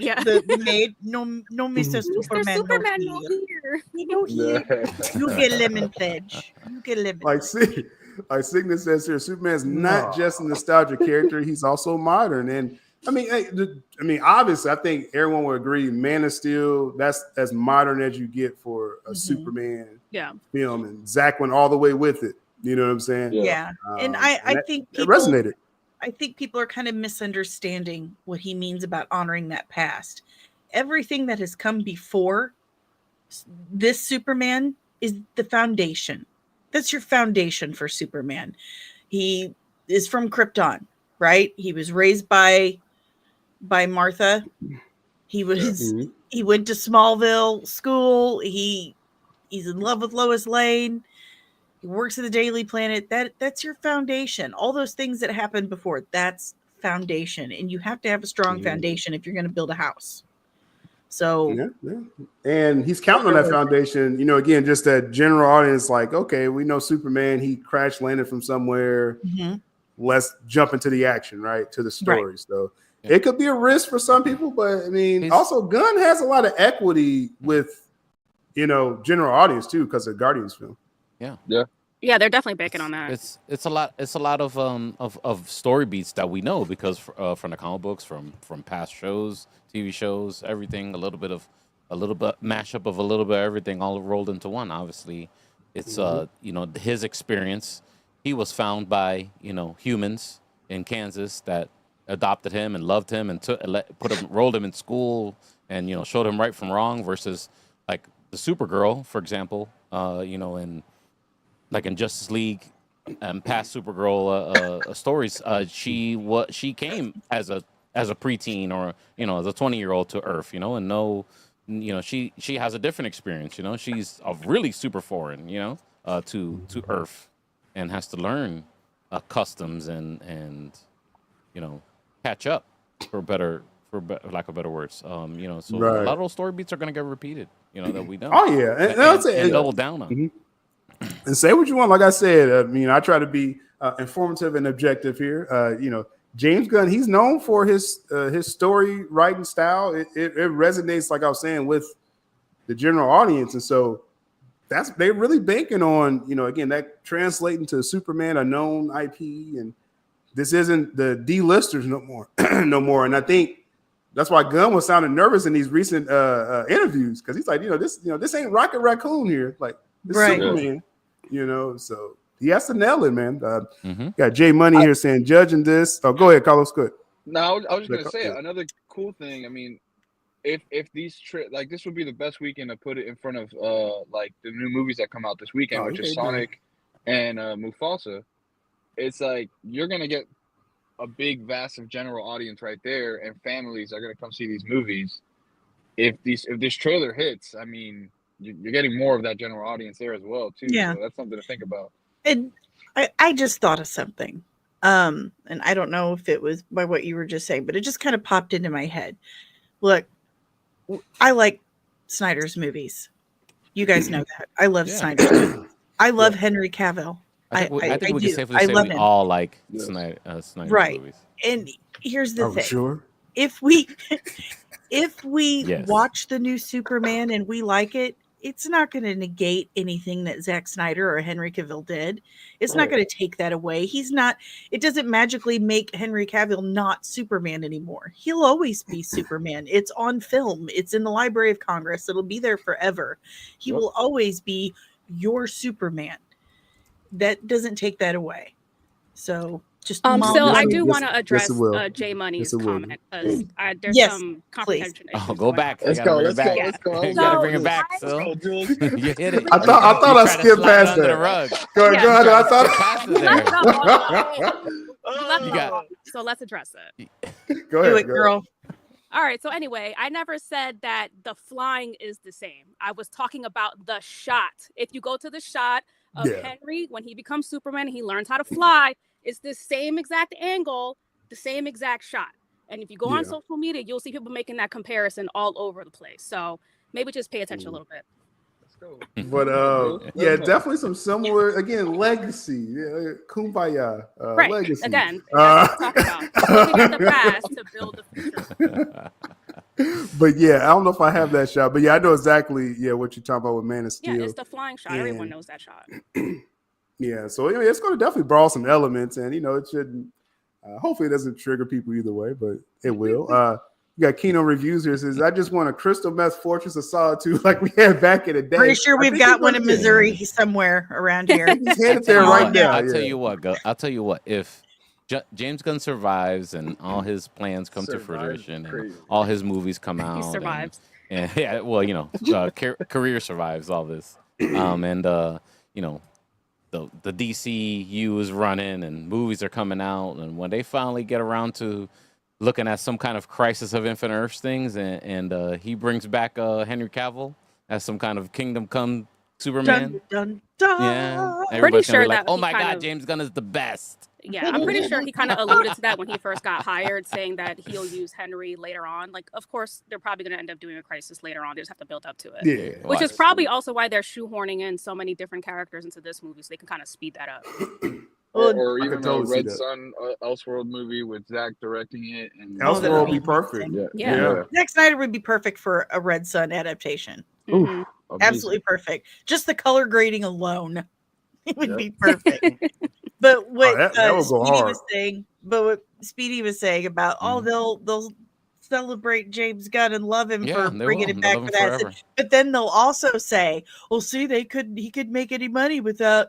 yeah. the maid, no, Mr. Superman, Superman no no here. here. No here. You get lemon pledge. You get lemon. Like Signet says here, Superman's not just a nostalgia character; he's also modern. And I mean, obviously, I think everyone would agree. Man of Steel, that's as modern as you get for a Superman film, and Zach went all the way with it. You know what I'm saying? Yeah, and I think it people, resonated. I think people are kind of misunderstanding what he means about honoring that past. Everything that has come before this Superman is the foundation. That's your foundation for Superman. He is from Krypton, right? He was raised by Martha. He was he went to Smallville school. He's in love with Lois Lane. He works at the Daily Planet. That's your foundation. All those things that happened before, that's foundation. And you have to have a strong foundation if you're going to build a house. So yeah. And he's counting on that foundation, again, just that general audience, like, okay, we know Superman, he crash landed from somewhere. Let's jump into the action, right? To the story. Right. So it could be a risk for some people, but I mean, also Gunn has a lot of equity with, general audience too, because of Guardians film. Yeah, they're definitely banking on that. It's a lot of story beats that we know because from the comic books, from past shows, TV shows, everything. A little bit mashup of a little bit of everything, all rolled into one. Obviously, it's his experience. He was found by humans in Kansas that adopted him and loved him and rolled him in school and showed him right from wrong. Versus like the Supergirl, for example, in Justice League and past Supergirl stories, she came as a preteen or as a 20-year-old to Earth, and she has a different experience. She's a really super foreign, to Earth, and has to learn customs and catch up for lack of better words. So a lot of those story beats are going to get repeated, that we know. Oh yeah, and double down on. And say what you want. Like I said, I try to be informative and objective here. James Gunn, he's known for his story writing style. It resonates, like I was saying, with the general audience, and so they're really banking on again that translating to Superman, a known IP, and this isn't the D-listers no more, no more. And I think that's why Gunn was sounding nervous in these recent interviews, because he's like, this ain't Rocket Raccoon here, like this Superman. So he has to nail it, man. Got Jay Money here saying, judging this. Oh, go ahead, Carlos. Good. No, I was just gonna say another cool thing. I mean, if these this would be the best weekend to put it in front of like the new movies that come out this weekend, which is Sonic and Mufasa. It's like you're gonna get a big, vast of general audience right there, and families are gonna come see these movies. If this trailer hits, I mean, you're getting more of that general audience there as well too. Yeah, so that's something to think about. And I just thought of something, and I don't know if it was by what you were just saying, but it just kind of popped into my head. Look, I like Snyder's movies. You guys know that. I love Snyder's movies. I love Henry Cavill. I think we can safely say we all like Snyder's movies. And here's the thing. Sure. If we watch the new Superman and we like it, it's not going to negate anything that Zack Snyder or Henry Cavill did. It's not going to take that away. It doesn't magically make Henry Cavill not Superman anymore. He'll always be Superman. It's on film. It's in the Library of Congress. It'll be there forever. He will always be your Superman. That doesn't take that away. So just so I do want to address Jay Money's comment, because there's some comprehension issues. Oh, go back. Let's go. You gotta bring it back. So you hit it. I thought I skipped past that. Go ahead. I thought. So let's address it. Go ahead, do it, girl. All right. So anyway, I never said that the flying is the same. I was talking about the shot. If you go to the shot of Henry when he becomes Superman and he learns how to fly, it's the same exact angle, the same exact shot. And if you go on social media, you'll see people making that comparison all over the place. So maybe just pay attention a little bit. Let's go. But definitely some similar, again, legacy. Kumbaya. Right. Legacy. Again, that's what I'm talking about. Looking at the past to build the future. But I don't know if I have that shot. But I know exactly what you're talking about with Man of Steel. Yeah, it's the flying shot. Everyone knows that shot. So it's going to definitely borrow some elements, and it shouldn't. Hopefully, it doesn't trigger people either way, but it will. You got Kino Reviews here says, "I just want a crystal meth fortress of solitude like we had back in the day." Pretty sure we've got one in Missouri somewhere around here. He's headed there right now. I'll tell you what. If James Gunn survives and all his plans come to fruition, and all his movies come out, He survives. And career survives all this, the DCU is running and movies are coming out, and when they finally get around to looking at some kind of Crisis of Infinite Earths things, and he brings back Henry Cavill as some kind of Kingdom Come Superman. Dun, dun, Yeah, dun. everybody's gonna sure be like, that "Oh he my kind God, of- James Gunn is the best." Yeah, I'm pretty sure he kind of alluded to that when he first got hired, saying that he'll use Henry later on. Like, of course, they're probably going to end up doing a Crisis later on. They just have to build up to it. Yeah. Which is Watch. probably also why they're shoehorning in so many different characters into this movie, so they can kind of speed that up. Or I even could totally a see Red that. Sun Elseworld movie with Zach directing it. And Oh, that Elseworld would would be be perfect. amazing. Yeah. Zack Snyder would be perfect for a Red Sun adaptation. Mhm. Absolutely perfect. Just the color grading alone, it would Yep. be perfect. But what that would go Speedy hard. was saying, about they'll celebrate James Gunn and love him Yeah, for they bringing will. it They'll back love for him that. forever. But then they'll also say, "Well, see, he could make any money without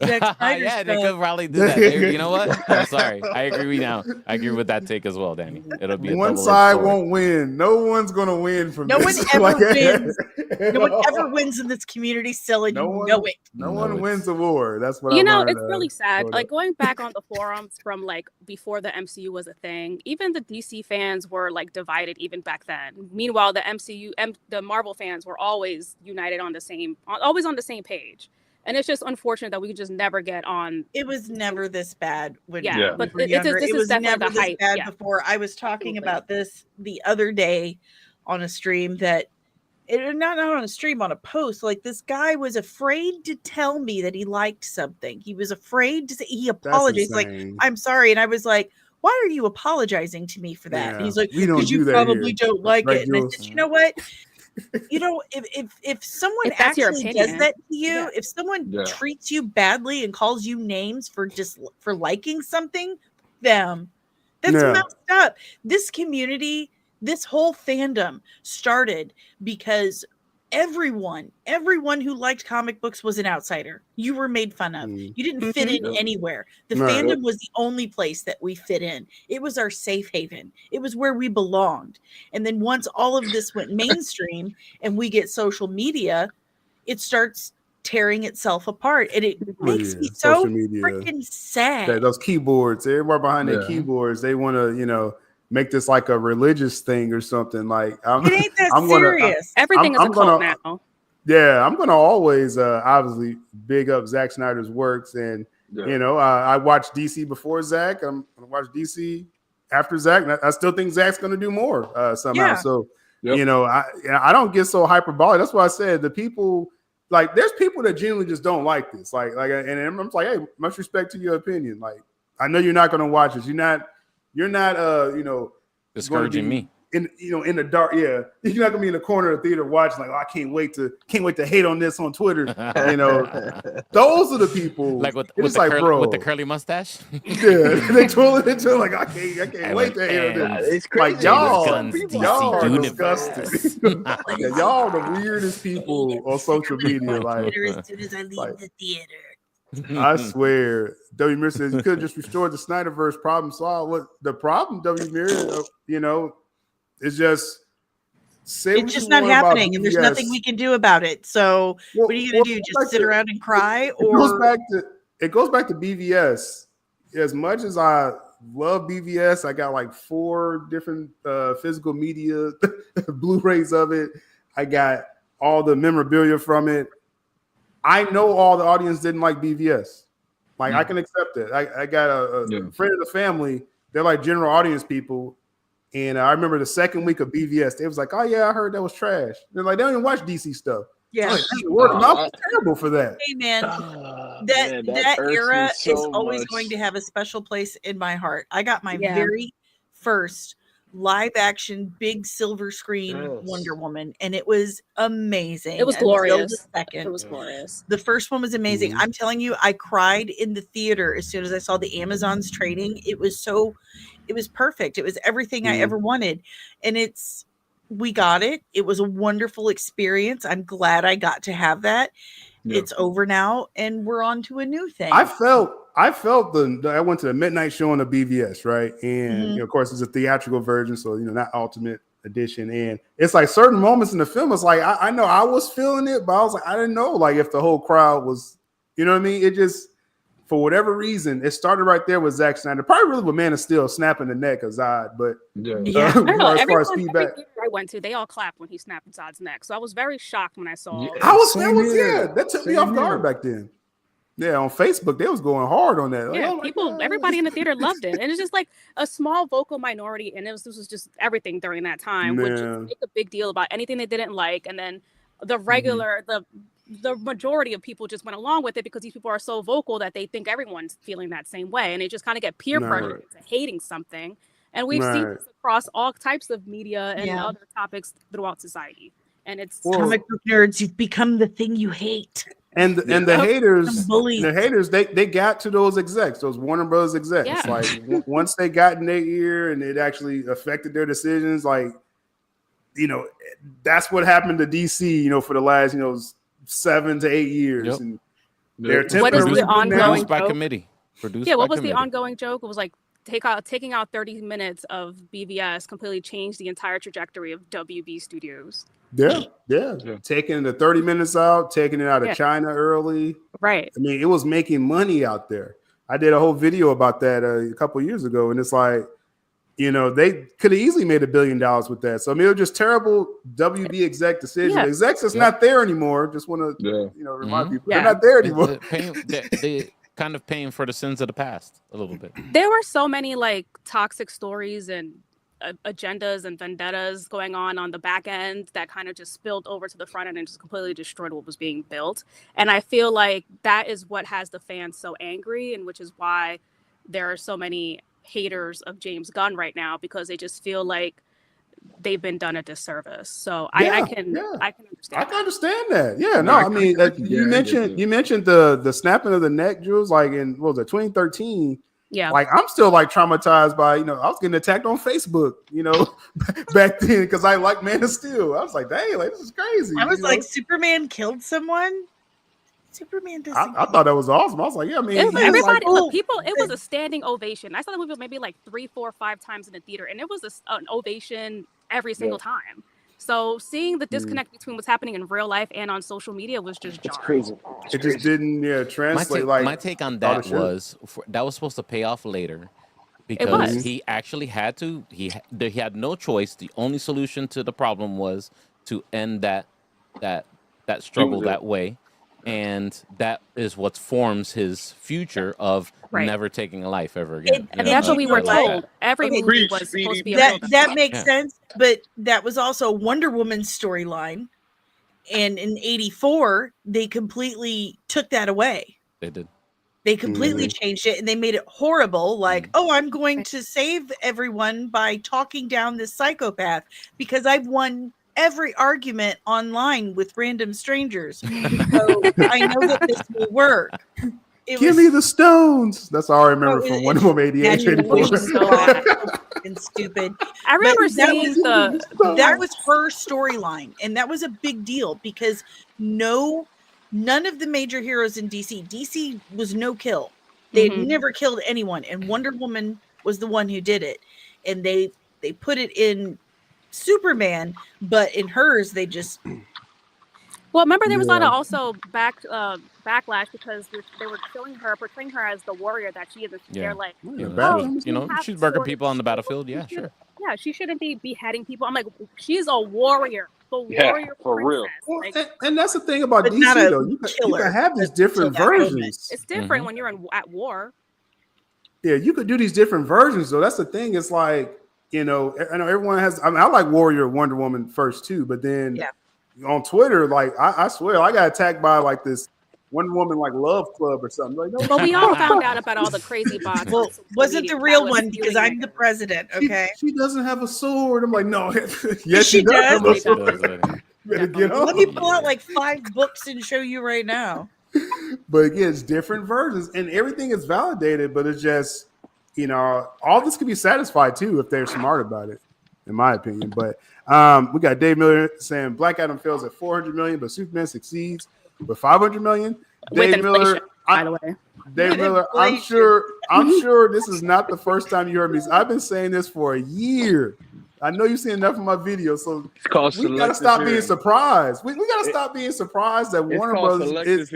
Zack Snyder's Yeah, they stuff." could probably do that. You know what? I'm sorry. I agree with you now. I agree with that take as well, Danny. It'll be a One double-edged side sword. won't win. No one's gonna win from No this. one ever Like, wins. at No one all. ever wins in this community, Scylla. No You one- know it. No No, one it's- wins a war. That's what I You know, learned. it's really sad. growing Like up. going back on the forums from like before the MCU was a thing, even the DC fans were like divided even back then. Meanwhile, the Marvel fans were always united always on the same page. And it's just unfortunate that we could just never get on. It was never this bad when Yeah, we but were this younger. is It was definitely never the this hype. bad Yeah. before. I was talking Absolutely. about this the other day on a stream not on a stream, on a post. Like, this guy was afraid to tell me that he liked something. He was afraid to say, he apologized. Like, insane. I'm sorry. And I was like, why are you apologizing to me for that? Yeah, And he's like, we don't because you do that probably here. don't like Right, it. And I Jules? said, you know what? If someone If that's your actually does opinion. that to you, Yeah. if someone Yeah. treats you badly and calls you names for liking something, that's Yeah. messed up. This community, this whole fandom started because everyone who liked comic books was an outsider. You were made fun of. Mm. You didn't fit in Yep. anywhere. The Right. fandom was the only place that we fit in. It was our safe haven. It was where we belonged. And then once all of this went mainstream and we get social media, it starts tearing itself apart. And it makes me so social media. freaking sad. Those keyboards, everybody behind their Yeah. keyboards, they want to, make this like a religious thing or something. Like, It ain't that I'm gonna- serious. Everything is I'm a cult gonna- now. Yeah, I'm gonna always obviously big up Zack Snyder's works, and Yeah. I watched DC before Zack. I'm gonna watch DC after Zack. And I still think Zack's gonna do more somehow. Yeah. So Yep. I don't get so hyperbolic. That's why I said the people, like, there's people that genuinely just don't like this. Like, and I'm like, hey, much respect to your opinion. Like, I know you're not gonna watch this. You're not Discouraging me. in the dark. Yeah, you're not gonna be in the corner of the theater watching, like, oh, I can't wait to hate on this on Twitter. Those are the people, Like with it's the like, curly, bro, with the curly mustache. yeah, they twirling it to, like, I can't wait to hate on man, this. It's crazy. Like, y'all, Guns, people DC y'all are universe. disgusting. Yeah, y'all the weirdest people on social media. Like, As soon as I leave like- the theater. I swear, W. Mir says you could have just restored the Snyderverse, problem solved. What the problem, W. Mir, is just say It's what just you not want about happening, and there's BVS. nothing we can do about it. So, what are you gonna do? it Just sit around and cry, or It goes back to BVS. As much as I love BVS, I got like 4 different physical media Blu-rays of it. I got all the memorabilia from it. I know all the audience didn't like BVS. Like, I can accept it. I got a friend of the family. They're like general audience people. And I remember the second week of BVS, they was like, oh, yeah, I heard that was trash. They're like, they don't even watch DC stuff. yeah. Like, word of mouth is terrible for that. Hey man, Man, that irks me era so is always much. going to have a special place in my heart. I got my Yeah. very first live action big silver screen Yes. Wonder Woman, and it was amazing. It was until the glorious. second. It was glorious. The first one was amazing. I'm telling you, I cried in the theater as soon as I saw the Amazons trading. It was perfect. It was everything I ever wanted. And we got it. It was a wonderful experience. I'm glad I got to have that. Yeah. It's over now, and we're on to a new thing. I felt I went to the midnight showing of BVS, right? And of course, it's a theatrical version, so not ultimate edition. And it's like certain moments in the film, it's like I know I was feeling it, but I was like, I didn't know like if the whole crowd was, you know what I mean? It just for whatever reason, it started right there with Zack Snyder. Probably really with Man of Steel snapping the neck of Zod, but I don't know. as far as Every feedback, theater I went to, they all clapped when he snapped Zod's neck. So I was very shocked when I saw. Yeah. that took me off guard back then. Yeah, on Facebook, they was going hard on that. Like, Yeah, oh my people, God. everybody in the theater loved it, and it's just like a small vocal minority, and this was just everything during that time would just Man. make a big deal about anything they didn't like, and then the regular, the majority of people just went along with it because these people are so vocal that they think everyone's feeling that same way, and they just kind of get peer pressured into hating something, and we've seen this across all types of media and other topics throughout society, and it's comic book nerds. You've become the thing you hate. And the haters, they got to those execs, those Warner Brothers execs. Yeah. Like once they got in their ear and it actually affected their decisions, like, you know, that's what happened to DC, you know, for the last, you know, 7 to 8 years. Yep. And they're What is the ongoing Produced by joke? committee. Produced Yeah, by what was committee. the ongoing joke? It was like taking out 30 minutes of BVS completely changed the entire trajectory of WB Studios. Yeah. Taking the 30 minutes out, taking it out of China early. Right. I mean, it was making money out there. I did a whole video about that a couple years ago, and it's like, you know, they could have easily made $1 billion with that. So I mean, it was just terrible WB exec decision. Yeah. Execs is not there anymore. Just want to, you know, remind people they're not there anymore. They kind of paying for the sins of the past a little bit. There were so many like toxic stories and agendas and vendettas going on the back end that kind of just spilled over to the front end and just completely destroyed what was being built. And I feel like that is what has the fans so angry, and which is why there are so many haters of James Gunn right now, because they just feel like they've been done a disservice. So I can understand. I can understand that. Yeah, no, I mean, you mentioned the snapping of the neck, Jules, like in what was it, 2013. Yeah, like I'm still like traumatized by, you know, I was getting attacked on Facebook, you know, back then because I like Man of Steel. I was like, dang, like this is crazy. I was like, Superman killed someone. Superman doesn't. I thought that was awesome. I was like, yeah, I mean, everybody, look, people. It was a standing ovation. I saw the movie maybe like 3, 4, 5 times in the theater, and it was an ovation every single time. So seeing the disconnect between what's happening in real life and on social media was just jarring. Crazy. It just didn't translate. My take on that was that was supposed to pay off later, because he actually had to. He had no choice. The only solution to the problem was to end that struggle that way, and that is what forms his future of never taking a life ever again. And that's what we were told. Every movie was supposed to be that makes sense, but that was also Wonder Woman's storyline, and in '84 they completely took that away. They did. They completely changed it, and they made it horrible. Like, oh, I'm going to save everyone by talking down this psychopath because I've won every argument online with random strangers. So I know that this will work. Give me the stones. That's all I remember from Wonder Woman 88. And stupid. I remember seeing that was her storyline, and that was a big deal because none of the major heroes in DC was no kill. They'd never killed anyone, and Wonder Woman was the one who did it. And they put it in Superman, but in hers they just. Well, remember there was a lot of also backlash because they were portraying her as the warrior that she is. They're like, she's burning people on the battlefield. Yeah, sure. Yeah, she shouldn't be beheading people. I'm like, she's a warrior. The warrior for real. Like, and that's the thing about DC, though. You can have these different versions. It's different when you're at war. Yeah, you could do these different versions, though. That's the thing. It's like, I know everyone has. I mean, I like Warrior Wonder Woman first too, but then on Twitter, like I swear, I got attacked by like this Wonder Woman like love club or something. Like, no, but we all found out about all the crazy bots. Well, wasn't the real one because I'm the president. Okay, she doesn't have a sword. I'm like, no, yes, she does. Let me pull out like 5 books and show you right now. But again, it's different versions, and everything is validated. But it's just, all this can be satisfied too if they're smart about it, in my opinion. But we got Dave Miller saying Black Adam fails at 400 million, but Superman succeeds with 500 million. Dave Miller, by the way. Dave Miller, I'm sure this is not the first time you heard me. I've been saying this for a year. I know you've seen enough of my videos, so we gotta stop being surprised. We gotta stop being surprised that Warner Brothers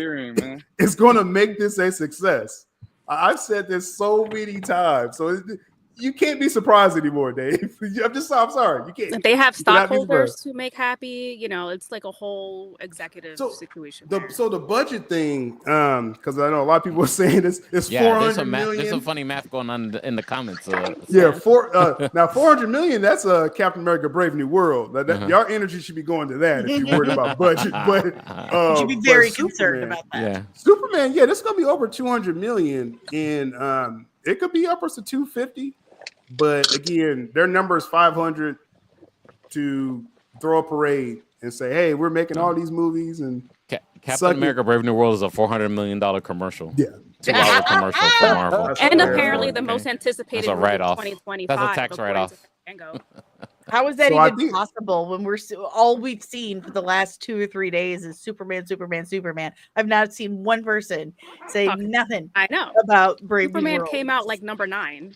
is going to make this a success. I've said this so many times, so you can't be surprised anymore, Dave. I'm sorry, you can't. They have You cannot be stockholders surprised. to make happy. You know, it's like a whole executive So situation. there. the budget thing, because I know a lot of people are saying it's Yeah, 400 there's million. some funny math going on in the comments. Yeah, now 400 million. That's Captain America: Brave New World. Your energy should be going to that if you're worried about budget. But You should be but very concerned Superman- about that. Yeah. Superman, yeah, this is gonna be over 200 million, and it could be upwards to 250. But again, their number is 500 to throw a parade and say, "Hey, we're making all these movies." And Captain Suck it. America: Brave New World is a $400 million commercial. yeah, 2-hour commercial for Marvel. That's And hilarious. apparently the Okay. most anticipated That's a movie of write-off. 2025. That's a tax according write-off. to Fango. How is that So I even think- possible when all we've seen for the last 2 or 3 days is Superman, Superman, Superman? I've not seen one person say Fuck. nothing I know. about Brave New Superman World. came out like number 9.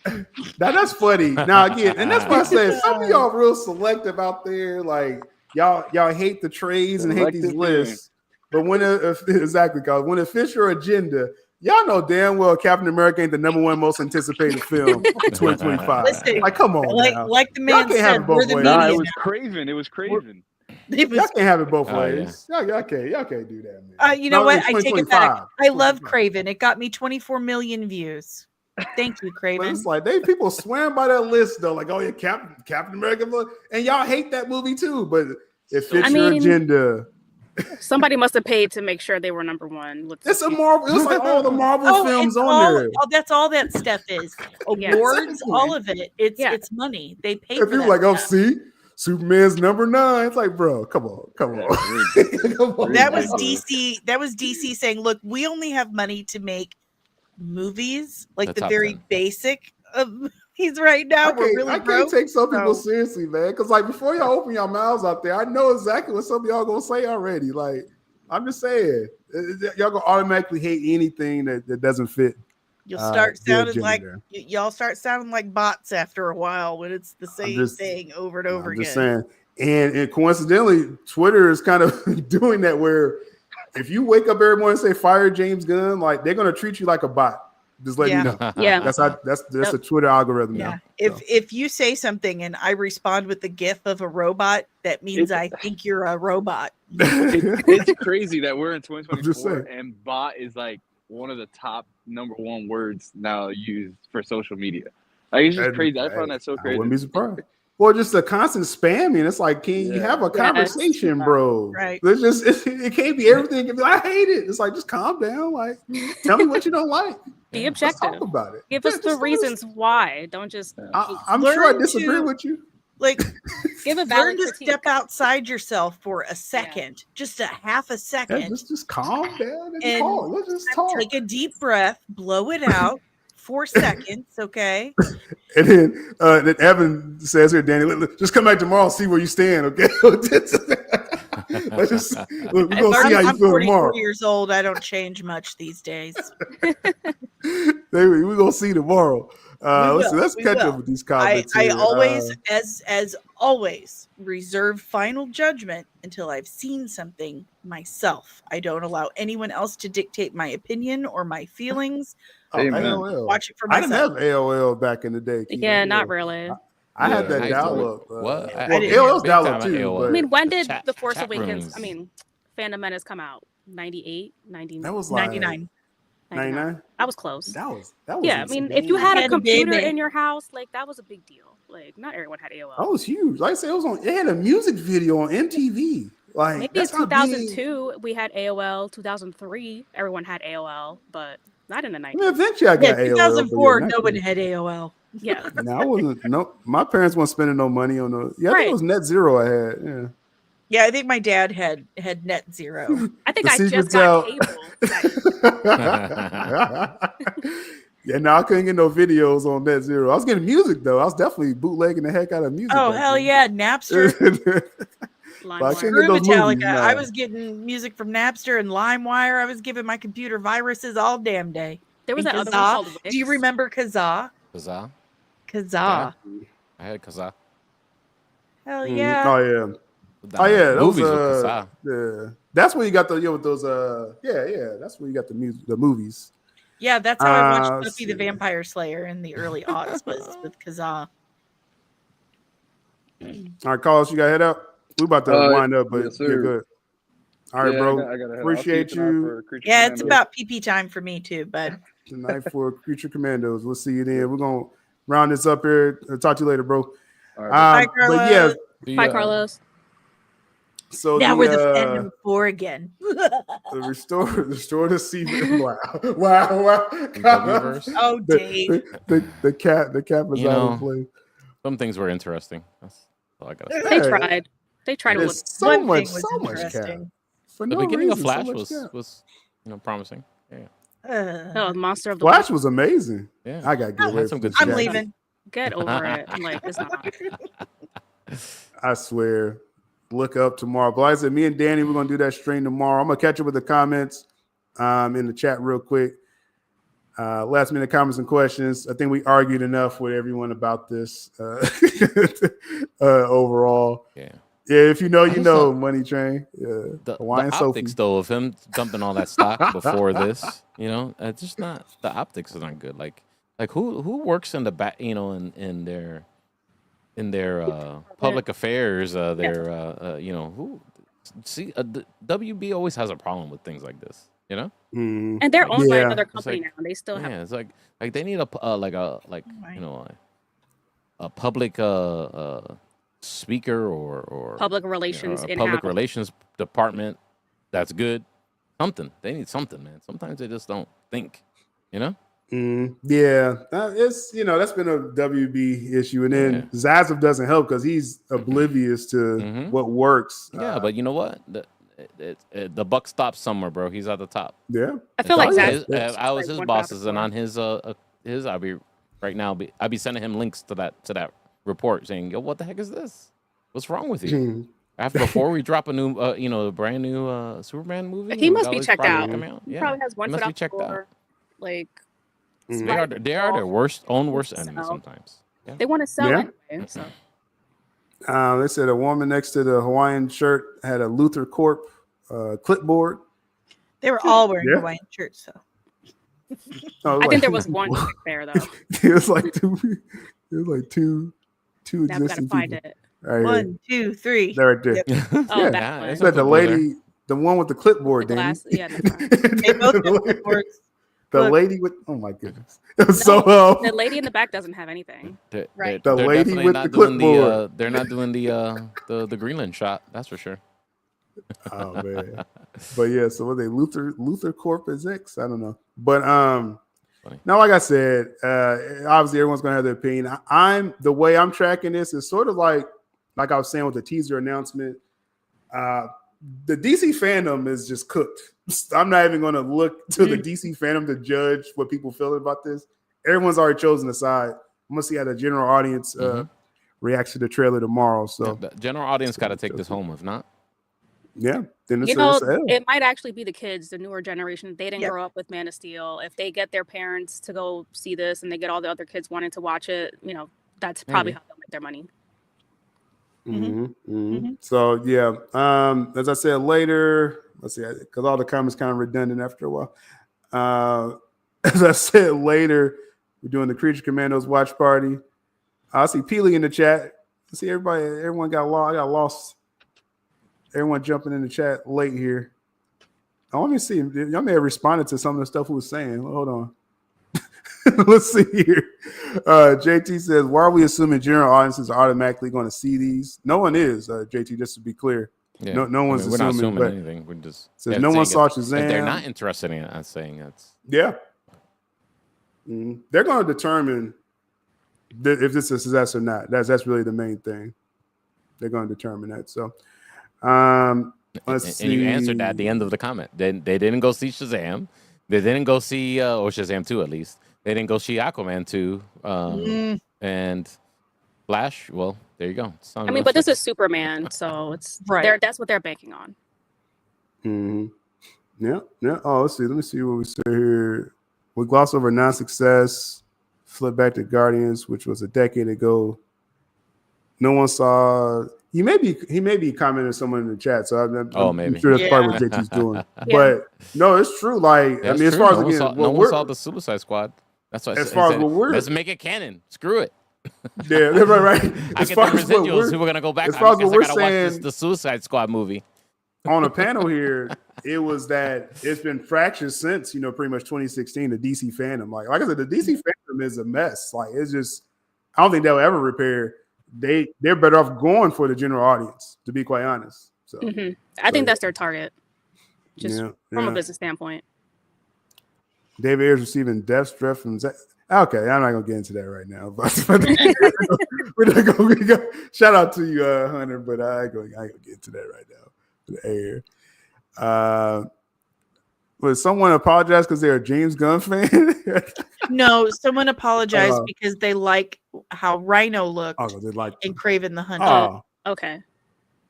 That's funny. Now again, and that's why I said some of y'all real selective out there. Like y'all hate the trades and hate these Selective lists. But when exactly, cause when it fits your agenda, y'all know damn well Captain America ain't the number one most anticipated film in 2025. Listen, Like, come on, now. like the Y'all man can't have said, it both we're the ways. media Nah, it was now. Craven. It was Craven. It Y'all was, can't have it both Oh, ways. Y'all can't do that, man. you know No, what? in I take it back. 2025. I love Craven. It got me 24 million views. Thank you, But Craven. it's like people swearing by that list though, like, oh yeah, Captain America, and y'all hate that movie too, but it fits I your mean, agenda. Somebody must have paid to make sure they were number 1. It's a Marvel. It's like all the Marvel films it's on all, there. that's all that stuff is. Yeah. Awards, Exactly. all of it. It's Yeah. it's money. They pay And for people that like, oh, stuff. see, Superman's number 9. It's like, bro, come on. Come on. That was Ridiculous. DC. That was DC saying, "Look, we only have money to make movies like The the top very 10. basic of movies right now. We're really I broke." can't take some people so- seriously, man. Because like before y'all open your mouths out there, I know exactly what some of y'all gonna say already. Like, I'm just saying, y'all gonna automatically hate anything that doesn't fit. You'll start the sounding agenda like there. y'all start sounding like bots after a while when it's the same just- thing over and over I'm again. just saying. And coincidentally, Twitter is kind of doing that where if you wake up every morning and say fire James Gunn, like they're gonna treat you like a bot. Just let Yeah. you know. Yeah. That's Yep. a Twitter algorithm Yeah. now. If you say something and I respond with the gif of a robot, that means I think you're a robot. It's crazy that we're in I'm just 2024 saying. and bot is like one of the top number 1 words now used for social media. Like it's just crazy. I find that so I crazy. wouldn't be surprised. Or just a constant spamming. It's like, can you Yeah. have a conversation, bro? Right. It's just it can't be everything. It can be, I hate it. It's like, just calm down. Like, tell me what you don't like. Be Let's objective. talk about it. Give Yeah, us the just let us- reasons why. Don't just I'm sure I Learn disagree to- with you. Like give a learn valid to critique. step outside yourself for a second, just a half a Yeah, second. just calm down and And talk. Let's just talk. Take a deep breath, blow it out. 4 seconds, okay? And then Evan says here, Danny, just come back tomorrow and see where you stand, okay? Let's just we're gonna see how you I'm feel 44 tomorrow. years old. I don't change much these days. We're gonna see tomorrow. Let's we catch will. up with these I, comments. I here. always, as always, reserve final judgment until I've seen something myself. I don't allow anyone else to dictate my opinion or my feelings. Amen. AOL. Watch it for I didn't myself. have AOL back in the day. Keith. Yeah, not really. I had Yeah, that I used to- dial-up. what? Well, I didn't AOL's big dial-up time too. AOL. But I mean, when did Chat- The Force chat Awakens, rooms. I mean, Phantom Menace come out? 98, 99? that was like 99. 99. I was close. That was Yeah, I mean, if you insane. had a Had a computer baby. in your house, like that was a big deal. Like not everyone had AOL. That was huge. Like I said, it had a music video on MTV. Like Maybe that's in how big- 2002 we had AOL. 2003 everyone had AOL, but not in the I 90s. mean, eventually I Yeah, got AOL. 2004, but yeah, no one had AOL. Yeah, No, I wasn't. No, my parents weren't spending no money on the. Yeah, I think Right. it was Net Zero. I had. Yeah. Yeah, I think my dad had net zero. I think The I just secret's got out. cable. Yeah, no, I couldn't get no videos on Net Zero. I was getting music though. I was definitely bootlegging the heck out of music. Oh back hell then. yeah, Napster. I LimeWire. can't Screw get those Metallica. movies, I no. was getting music from Napster and LimeWire. I was giving my computer viruses all damn day. There was And that other one Kazaa. called Wix. Do you remember Kazaa? Kazaa. Kazaa. I had Kazaa. Hell Mhm. yeah. Oh yeah. Oh yeah. That Movies was, with Kazaa. yeah. That's where you got the with those yeah. That's where you got the music, the movies. Yeah, that's how I watched let's Buffy the see. Vampire Slayer in the early aughts was with Kazaa. All right, Carlos, you got to head out. We about to wind up, but yes, yeah, sir. good. All right, Yeah, bro. I gotta head out. I'll see Appreciate tonight you for Creature Yeah, it's Commandos. about PP time for me too, bud. tonight for Creature Commandos. We'll see you then. We're gonna round this up here. I'll talk to you later, bro. All right, Bye, But yeah, Bye, Carlos. so now the, we're the Fandom 4 again. the restore the season. Wow. Wverse? Oh, Dave. The cap is You out know, of play. Some things were interesting. That's all I gotta say. They tried. They tried to look. There's so One much thing was cap interesting. for The no beginning reason. of Flash so much cap. was promising. Yeah. Oh, Monster of the Flash Week. was amazing. Yeah. I gotta get Had away some from good this I'm jacket. leaving. Get over it. I'm like, it's not. I swear. Look up tomorrow. But like I said, me and Danny, we're gonna do that stream tomorrow. I'm gonna catch up with the comments in the chat real quick. Last minute comments and questions. I think we argued enough with everyone about this overall. Yeah. Yeah, if you know, you just know, thought- Money Train. Yeah. The Hawaiian optics Sophie. though of him dumping all that stock before this, it's just not, the optics are not good. Like who works in the back, in their public affairs, who see WB always has a problem with things like this, Mm, And they're owned by Yeah. another It's company like- now. They still have. Yeah, it's like they need a public speaker or Public relations a in public relations department that's good. Something they need something, man. Sometimes they just don't think, yeah. It's that's been a WB issue, and then Zazev doesn't help because he's oblivious to Mhm. what works. Yeah, but you know what? The buck stops somewhere, bro. He's at the top. Yeah. I feel like Zach. Zach. I was his one bosses, job and on his I'll be right now. I'll be sending him links to that report, saying, "Yo, what the heck is this? What's wrong with you?" Before we drop a new, a brand new Superman movie, He with must all be these checked projects out. coming out. He Yeah, probably has one he foot must be out the checked out. door. Like Mhm. They are their worst enemy So- sometimes. Yeah. they want to sell Yeah. anyway. So They said a woman next to the Hawaiian shirt had a Luther Corp clipboard. They were all wearing Yeah. Hawaiian shirts, so Oh, I think there was one chick there though. It was like two. It was like two Now we gotta existing find people. it. Right here. 1, 2, 3. They're right there. Yep. Oh, Yeah. that one. it's But the clipboard there. lady, the one with the clipboard, The Danny. glass- yeah, never mind. They both have the clipboards. the Look. lady with, oh my goodness. So The lady in the back doesn't have anything. Right. The they're lady definitely with not the doing clipboard. they're not doing the Greenland shot. That's for sure. Oh man. But yeah, so were they Luther Corp is X? I don't know. But Funny. now like I said, obviously everyone's gonna have their opinion. I'm the way I'm tracking this is sort of like I was saying with the teaser announcement. The DC fandom is just cooked. I'm not even gonna look to the DC fandom to judge what people feel about this. Everyone's already chosen a side. I'm gonna see how the general audience reacts to the trailer tomorrow. So The general audience got to take this home. If not, yeah, then it's, You know, it's a L. it might actually be the kids, the newer generation. They didn't Yep. grow up with Man of Steel. If they get their parents to go see this and they get all the other kids wanting to watch it, that's probably Maybe. how they'll make their money. So yeah, as I said later, let's see, because all the comments kind of redundant after a while. As I said later, we're doing the Creature Commandos watch party. I see Peely in the chat. I see everyone got lost. I got lost. Everyone jumping in the chat late here. Oh, let me see. Y'all may have responded to some of the stuff we was saying. Hold on. Let's see here. JT says, why are we assuming general audiences are automatically going to see these? No one is, JT, just to be clear. yeah. No one's we're not assuming, assuming but anything. We're just says they're no one saying saw if they're Shazam. not interested in it. I'm saying that's Yeah. They're going to determine if this is a success or not. That's really the main thing. They're going to determine that. So, let's see. And you answered that at the end of the comment. They didn't go see Shazam. They didn't go see or Shazam 2 at least. They didn't go see Aquaman 2. And Flash. Well, there you go. I mean, but this is Superman, so it's Right. that's what they're banking on. Yeah. Oh, let's see. Let me see what we say here. We gloss over non-success. Flip back to Guardians, which was a decade ago. No one saw. He may be commenting someone in the chat, so I'm maybe. sure that's probably what JT's doing. Yeah. But no, it's true. Like That's I mean, as true. far as no one again, saw, no one saw the Suicide Squad. That's why. As far as what we're let's make it canon. Screw it. yeah, right. I As get far the as what residuals. Who we're gonna go back as on far as because what I we're gotta watch saying the Suicide Squad movie. on a panel here, it was that it's been fractured since pretty much 2016. The DC fandom, like I said, the DC fandom is a mess. Like it's just, I don't think they'll ever repair. They're better off going for the general audience, to be quite honest. So I think that's their target, just from a yeah. business standpoint. David Ayers receiving death threat from Zach. Okay, I'm not gonna get into that right now. But we're not gonna shout out to you, Hunter. But I ain't gonna get into that right now. The air. Would someone apologize because they're a James Gunn fan? No, someone apologized because they like how Rhino looked they like in Craven the Hunter. Oh, Okay.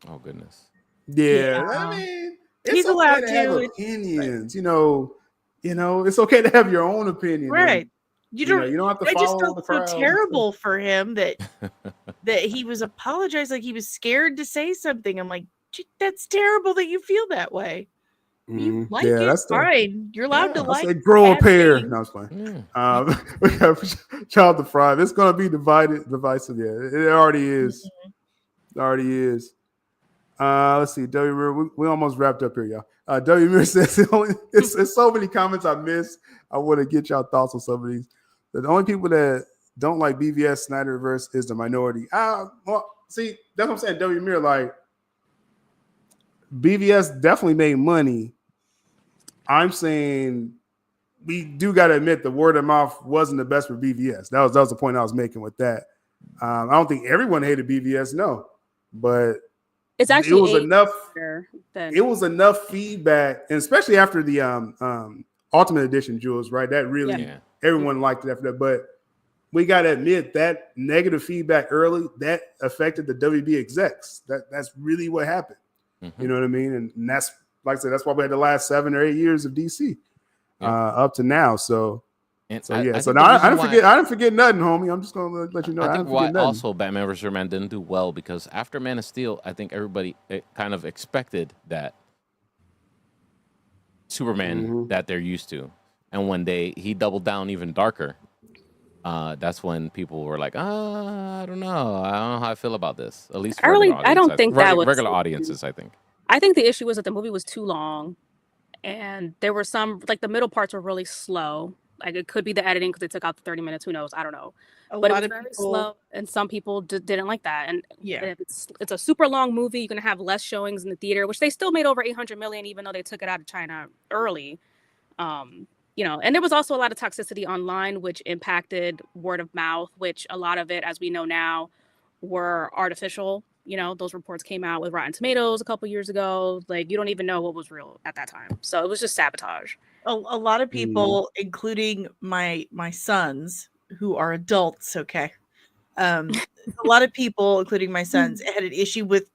Oh goodness. yeah. Yeah. I mean, He's it's allowed okay to have to. opinions. It's okay to have your own opinion. Right. You don't have to I just follow the felt so crowd. terrible for him that he was apologized, like he was scared to say something. I'm like, that's terrible that you feel that way. You like it, that's fine. You're allowed to like. Say grow a bad pair. things. No, it's fine. We have Child the Fry. It's going to be divisive. Yeah, it already is. It already is. Let's see. W. Muir, we almost wrapped up here, y'all. W. Muir says it's so many comments I missed. I want to get y'all thoughts on some of these. The only people that don't like BVS Snyderverse is the minority. Well, see, that's what I'm saying. W. Muir, like BVS definitely made money. I'm saying we do got to admit the word of mouth wasn't the best for BVS. That was the point I was making with that. I don't think everyone hated BVS, no, but it's actually it was enough. Than... It was enough feedback, and especially after the Ultimate Edition, Jules, right? That really everyone liked it after that. But we got to admit that negative feedback early that affected the WB execs. That's really what happened. Mm-hmm. You know what I mean? And that's, like I said, that's why we had the last 7 or 8 years of DC up to now. So now I didn't forget nothing, homie. I'm just gonna let you know. I think why also Batman vs Superman didn't do well because after Man of Steel, I think everybody kind of expected that Superman that they're used to, and when he doubled down even darker, that's when people were like, I don't know how I feel about this. At least I don't think that was regular audiences. I think the issue was that the movie was too long, and there were some like the middle parts were really slow. Like it could be the editing because they took out the 30 minutes. Who knows? I don't know. But it was very slow, and some people didn't like that. And if it's a super long movie, you're gonna have less showings in the theater, which they still made over 800 million, even though they took it out of China early. And there was also a lot of toxicity online, which impacted word of mouth, which a lot of it, as we know now, were artificial. Those reports came out with Rotten Tomatoes a couple years ago. Like, you don't even know what was real at that time. So it was just sabotage. A lot of people, including my sons, who are adults, okay? A lot of people, including my sons, had an issue with,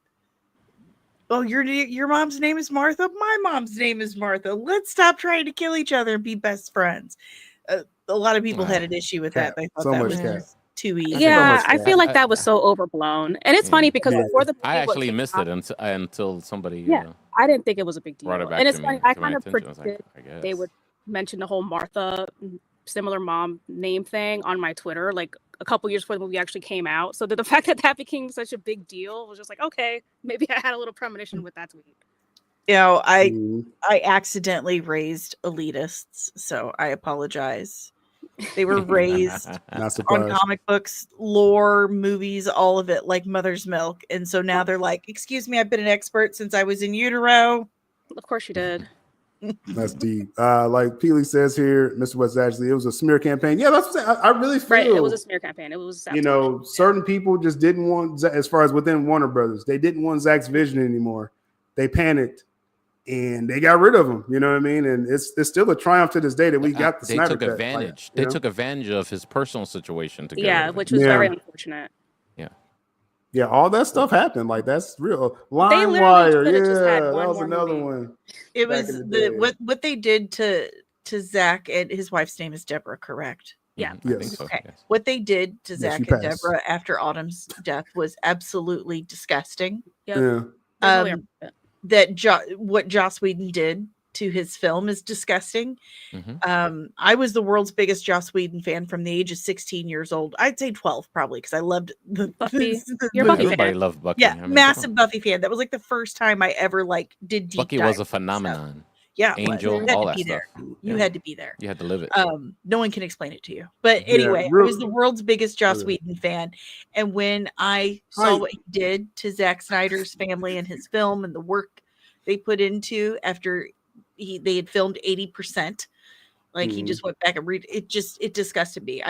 your mom's name is Martha? My mom's name is Martha. Let's stop trying to kill each other and be best friends. A lot of people had an issue with that. They thought that was too easy. Yeah, I feel like that was so overblown. And it's funny because before the movie I actually missed it until somebody I didn't think it was a big deal. And it's funny, I kind of predicted they would mention the whole Martha similar mom name thing on my Twitter like a couple years before the movie actually came out. So the fact that became such a big deal was just like, okay, maybe I had a little premonition with that tweet. I accidentally raised elitists, so I apologize. They were raised on comic books, lore, movies, all of it, like mother's milk. And so now they're like, excuse me, I've been an expert since I was in utero. Of course you did. That's deep. Like Peely says here, Mr. West actually, it was a smear campaign. Yeah, that's what I'm saying. I really feel it was a smear campaign. It was certain people just didn't want, as far as within Warner Brothers, they didn't want Zach's vision anymore. They panicked and they got rid of him. You know what I mean? And it's still a triumph to this day that we got the Snyder Cut. They took advantage of his personal situation to get rid of him. Which was very unfortunate. Yeah, all that stuff happened. Like, that's real. LimeWire, that was another one. It was what they did to Zach, and his wife's name is Deborah, correct? Yeah. I think Yes. so. Okay. Yes. What they did to Yeah, Zach she and passed. Deborah after Autumn's death was absolutely disgusting. Yep. Yeah. There's no way around it. That what Joss Whedon did to his film is disgusting. Mhm. I was the world's biggest Joss Whedon fan from the age of 16 years old. I'd say 12 probably because I loved the Buffy. the You're a Buffy movie. Everybody fan. loved Bucky. Yeah, I mean, come massive on. Buffy fan. That was like the first time I ever like did deep Bucky dive was a and stuff. phenomenon. Yeah, it was. Angel, You had all to that be stuff. there. You Yeah. had to be there. You had to live it. No one can explain it to you. But Yeah, anyway, I real- was the world's biggest Joss Yeah. Whedon fan. And when I saw Hi. what he did to Zack Snyder's family and his film and the work they put into after they had filmed 80%, like he Mhm. just went back and read it disgusted me.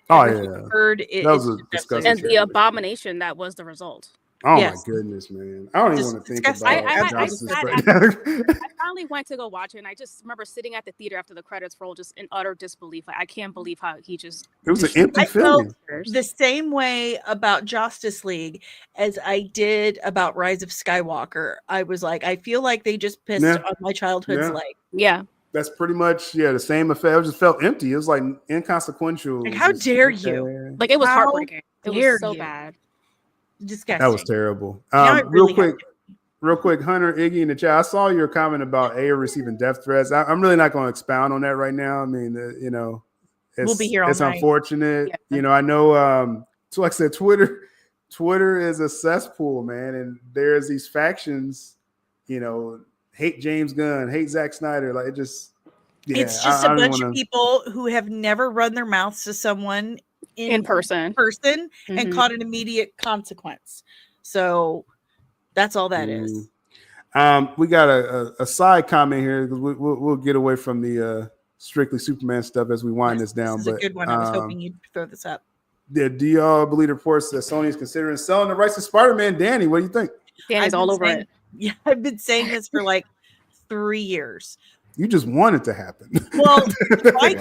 Oh, Everything yeah. I've heard it, That was it's a just disgusting And the shit. abomination that was the result. Oh Yes. my goodness, man! I don't even Just want to think disgusting. about I Justice sat right at- now. I finally went to go watch it, and I just remember sitting at the theater after the credits roll, just in utter disbelief. Like, I can't believe how he just. It was an empty I film. felt the same way about Justice League as I did about Rise of Skywalker. I was like, I feel like they just pissed Yeah. on my childhood's Yeah. leg. Yeah. That's pretty much the same effect. It just felt empty. It was like inconsequential. Like, how Just, dare okay. you? Like, it was How heartbreaking. It dare was so you? bad. Disgusting. That was terrible. Now I Real really quick, Hunter, Iggy in the chat. I saw your comment about Aya receiving death threats. I'm really not going to expound on that right now. I mean, it's, We'll be here all it's night. unfortunate. Yeah. I know. So like I said, Twitter is a cesspool, man, and there's these factions. Hate James Gunn, hate Zack Snyder. Like it just. Yeah, It's just a bunch of people who have never run their mouths to someone In person. and Mhm. caught an immediate consequence. So that's all that is. We got a side comment here because we'll get away from the strictly Superman stuff as we wind this down. This is but a good one. I was hoping you'd throw this up. do y'all believe reports that Sony is considering selling the rights to Spider-Man? Danny, what do you think? Danny's all over it. Yeah, I've been saying this for like 3 years. You just want it to happen. Well,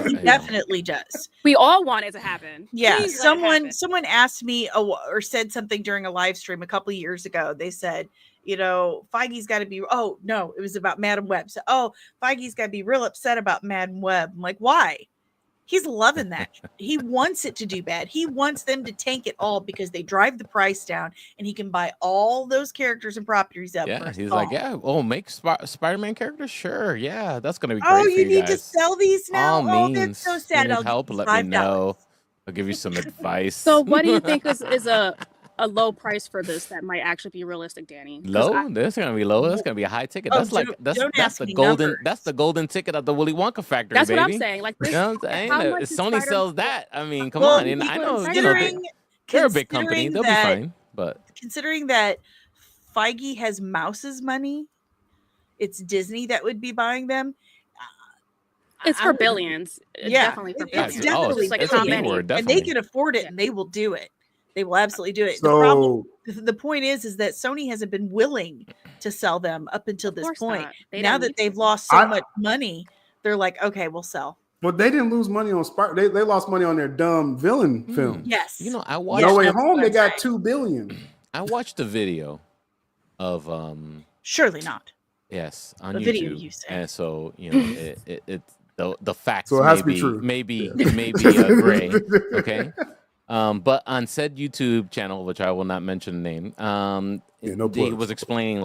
he definitely does. We all want it to happen. Yeah, Please let it happen. someone asked me or said something during a live stream a couple of years ago. They said, Feige's got to be. Oh no, it was about Madam Web. So, Feige's got to be real upset about Madam Web. I'm like, why? He's loving that. He wants it to do bad. He wants them to tank it all because they drive the price down, and he can buy all those characters and properties up. Yeah, for he's all. like, yeah, make Spider-Man characters? Sure, yeah, that's gonna be great. Oh, for you need to guys. sell these now? All Oh, means, that's so you sad. need I'll help, give let you me $5. know. I'll give you some advice. So what do you think is a low price for this that might actually be realistic, Danny? 'Cause Low? This is gonna be low. That's gonna be a high ticket. Oh, That's like don't that's ask the me golden numbers. that's the golden ticket at the Willy Wonka factory. That's baby. what I'm saying. Like this, You know what I'm saying? how If much is Sony Spider- sells that, I mean, come Well, on. And I know considering they're a big company. They'll be fine. But considering that Feige has Mouse's money, it's Disney that would be buying them. It's I for would- billions. It's Yeah, definitely for it's billions. definitely Just like billions. how a many? keyword, And they definitely. can afford it, and they will do it. They will absolutely do it. So The point is that Sony hasn't been willing to sell them up until Of this course point. not. They Now don't that need they've to. lost so I- much money, they're like, okay, we'll sell. but they didn't lose money on Spider. They lost money on their dumb villain film. Yes. you know, I No watched Way that's Home. what They I'm got saying. $2 billion. I watched the video of Surely not. yes on The YouTube. video you say. And so it the facts So it has to be true. maybe Yeah. maybe gray. Okay. But on said YouTube channel, which I will not mention the name, no he plugs. was explaining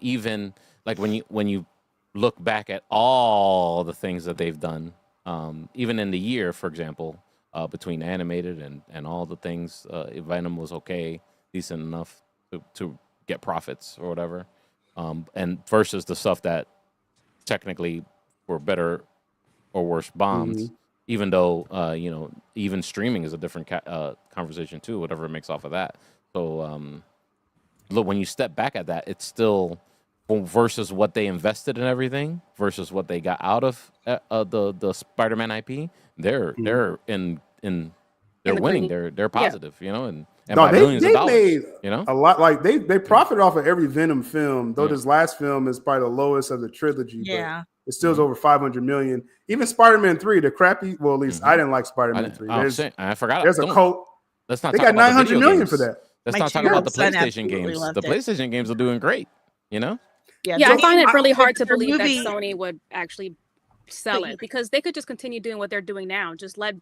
even like when you look back at all the things that they've done, even in the year, for example, between animated and all the things, Venom was okay, decent enough to get profits or whatever, and versus the stuff that technically were better or worse bombs. Even though even streaming is a different conversation too, whatever it makes off of that. So look, when you step back at that, it's still versus what they invested in everything versus what they got out of the Spider-Man IP. They're in they're the winning. green. They're positive, and No, by millions they of dollars. made You know, a lot. Like they profited off of every Venom film. Though Yeah. this last film is probably the lowest of the trilogy. But Yeah. it still is over 500 million. Even Spider-Man 3, the crappy. Well, at least I didn't like Spider-Man 3. I forgot. There's a cult. Let's not. They talk got about the 900 video million games. for that. Let's My not talk about the 2-year-old son PlayStation absolutely games. loved The it. PlayStation games are doing great. Yeah, they- I find it really hard to their believe movie- that Sony would actually sell But it because they could just continue doing what they're doing now. Just let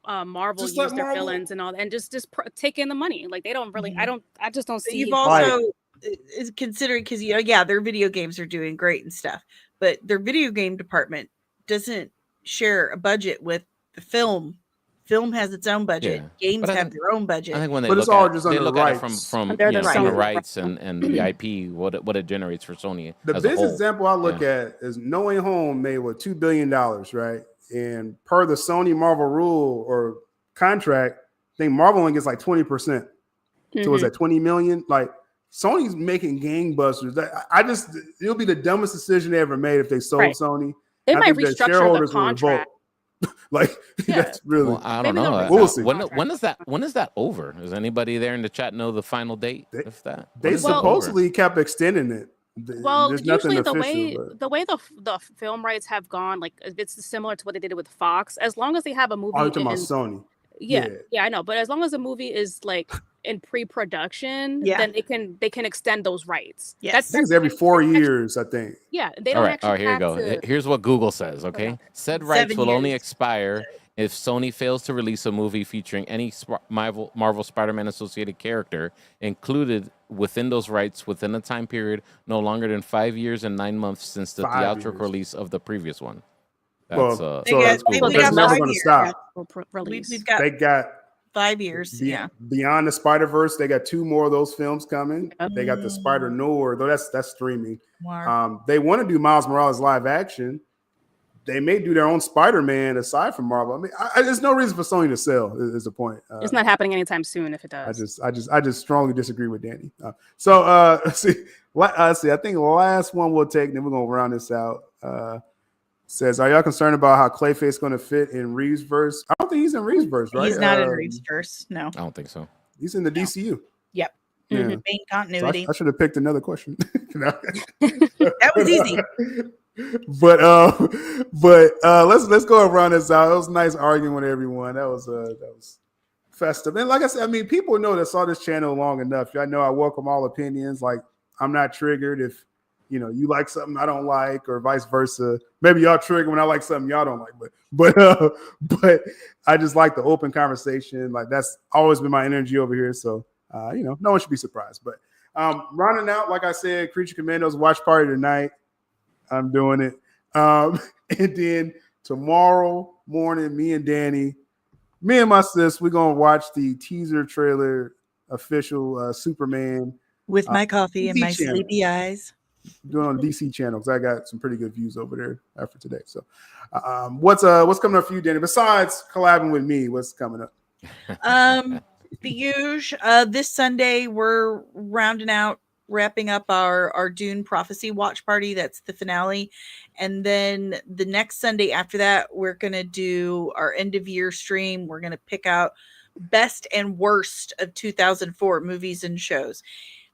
Marvel Just use let their Marvel- villains and all that, and just take in the money. Like they don't really. I just don't But see. you've how- also is considering, because their video games are doing great and stuff, but their video game department doesn't share a budget with the film. Film has its own budget. Yeah. Games But I have think- their own budget. I think when they But it's look all at just they under the look at it rights. from Under the from the rights. rights and the IP, what it generates for Sony The as a biggest whole. example I look at is No Way Home made what $2 billion, right? And per the Sony Marvel rule or contract, I think Marvel only gets like 20%. So is that 20 million? Like Sony's making gangbusters. It'll be the dumbest decision they ever made if they sold Right. Sony. They I might think the restructure the shareholders will revolt. contract. Like Yeah. that's really Well, I don't Maybe they'll know. We'll see. When is that over? Does anybody there in the chat know the final date? If that they when is it over? supposedly kept extending it. Well, There's nothing usually official. But... the way the film rights have gone, like it's similar to what they did with Fox. As long as they have a movie, Oh, you're talking about Sony. yeah, I know. But as long as the movie is like in pre-production, then they can extend those rights. Yes. I think it's every 4 years, I think. Yeah, they All don't right, actually here you have go. to. Here's what Google says. Okay, said rights 7 will only years. expire if Sony fails to release a movie featuring any Marvel Spider-Man associated character included within those rights within a time period no longer than 5 years and 9 months since the 5 theatrical years. release of the previous one. Well, That's so that's we cool. got That's never 5 going to years. stop. We've got They got 5 years. Beyond the Spider-Verse, they got 2 more of those films coming. They got the Spider-Noir, though that's streaming. Wow. They want to do Miles Morales live action. They may do their own Spider-Man aside from Marvel. I mean, there's no reason for Sony to sell. Is the point? It's not happening anytime soon. If it does, I just strongly disagree with Danny. Let's see. I think the last one we'll take, then we're gonna round this out. Says, are y'all concerned about how Clayface going to fit in Reeves' verse? I don't think he's in Reeves' verse, right? He's not in Reeves' verse. No. I don't think so. He's in the DCU. Yep. Yeah. Main continuity. So I should have picked another question. That was easy. But let's go around this out. It was nice arguing with everyone. That was festive. And like I said, I mean, people know that saw this channel long enough. I know I welcome all opinions. Like I'm not triggered if you like something I don't like, or vice versa. Maybe y'all trigger when I like something y'all don't like, but I just like the open conversation. Like that's always been my energy over here. So no one should be surprised. But rounding out, like I said, Creature Commandos watch party tonight. I'm doing it. And then tomorrow morning, me and my sis, we're gonna watch the teaser trailer official Superman with my coffee and my channel. sleepy eyes. Doing on the DC channel because I got some pretty good views over there after today. So, what's coming up for you, Danny? Besides collabing with me, what's coming up? The huge. This Sunday we're wrapping up our Dune Prophecy watch party. That's the finale, and then the next Sunday after that, we're gonna do our end of year stream. We're gonna pick out best and worst of 2004 movies and shows.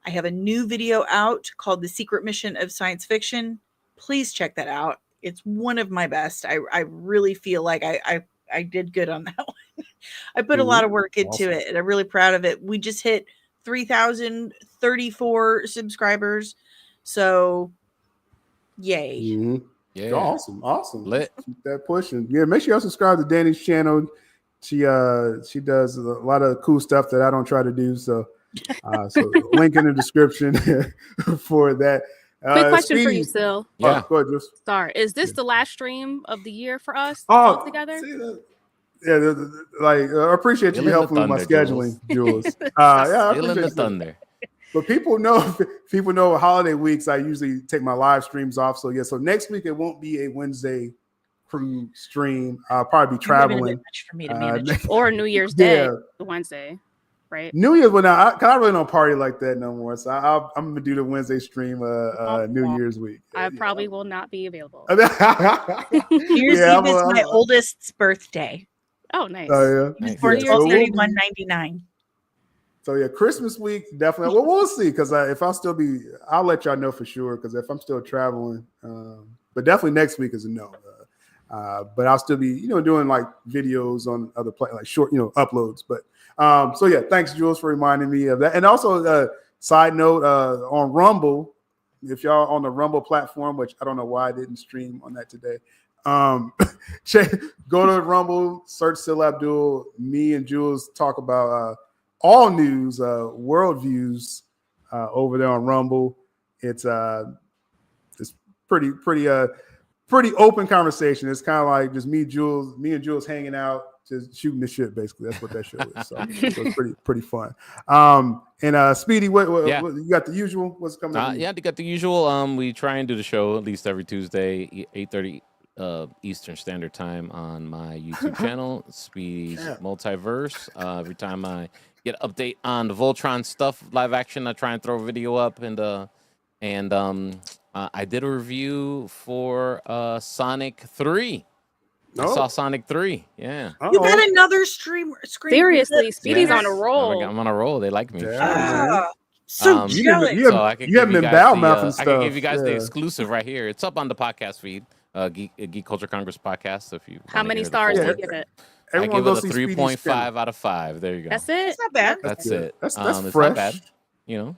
I have a new video out called The Secret Mission of Science Fiction. Please check that out. It's one of my best. I really feel like I did good on that one. I put a lot of work into it, and I'm really proud of it. We just hit 3,034 subscribers. So, yay. Mm-hmm. Yeah. Awesome. Lit. Keep that pushing. Yeah, make sure y'all subscribe to Danny's channel. She does a lot of cool stuff that I don't try to do. So link in the description for that. Quick question for Speedy. you, Sil. Yeah. Go ahead, Jules. Sorry, is this the last stream of the year for us Oh, all together? I appreciate you Feeling helping the with my thunder, scheduling, Jules. I Feeling the appreciate that. thunder. But people know holiday weeks, I usually take my live streams off. So so next week it won't be a Wednesday crew stream. I'll probably be traveling. Much for me to manage. Or New Year's Day, Wednesday, right? New Year's, well, now I really don't party like that no more. So I'm gonna do the Wednesday stream New Year's week. I probably will not be available. New Year's Eve is my oldest's birthday. Oh, nice. Oh yeah. He was born 3199. So yeah, Christmas week definitely. Well, we'll see because if I'll still be, I'll let y'all know for sure. Because if I'm still traveling, but definitely next week is a no. But I'll still be, doing like videos on other like short, uploads. But so yeah, thanks Jules for reminding me of that. And also, side note, on Rumble, if y'all on the Rumble platform, which I don't know why I didn't stream on that today, check, go to Rumble, search Still Abdul. Me and Jules talk about all news, world views over there on Rumble. It's pretty open conversation. It's kind of like just me and Jules hanging out, just shooting the shit. Basically, that's what that show is. So it's pretty fun. And Speedy, what you got the usual? What's coming up? Yeah, they got the usual. We try and do the show at least every Tuesday, 8:30 Eastern Standard Time on my YouTube channel, Speedy's Multiverse. Every time I get an update on the Voltron stuff, live action, I try and throw a video up, and I did a review for Sonic 3. I saw Sonic 3. Yeah. You got another streamer. Seriously, Speedy's on a roll. I'm on a roll. They like me. So jealous. You haven't been bad mouthing stuff. I can give you guys the exclusive right here. It's up on the podcast feed, Geek Culture Congress podcast. If you how many stars do you give it? I give it a 3.5 out of 5. There you go. That's it. It's not bad. That's it. That's it's fresh. not bad. You know,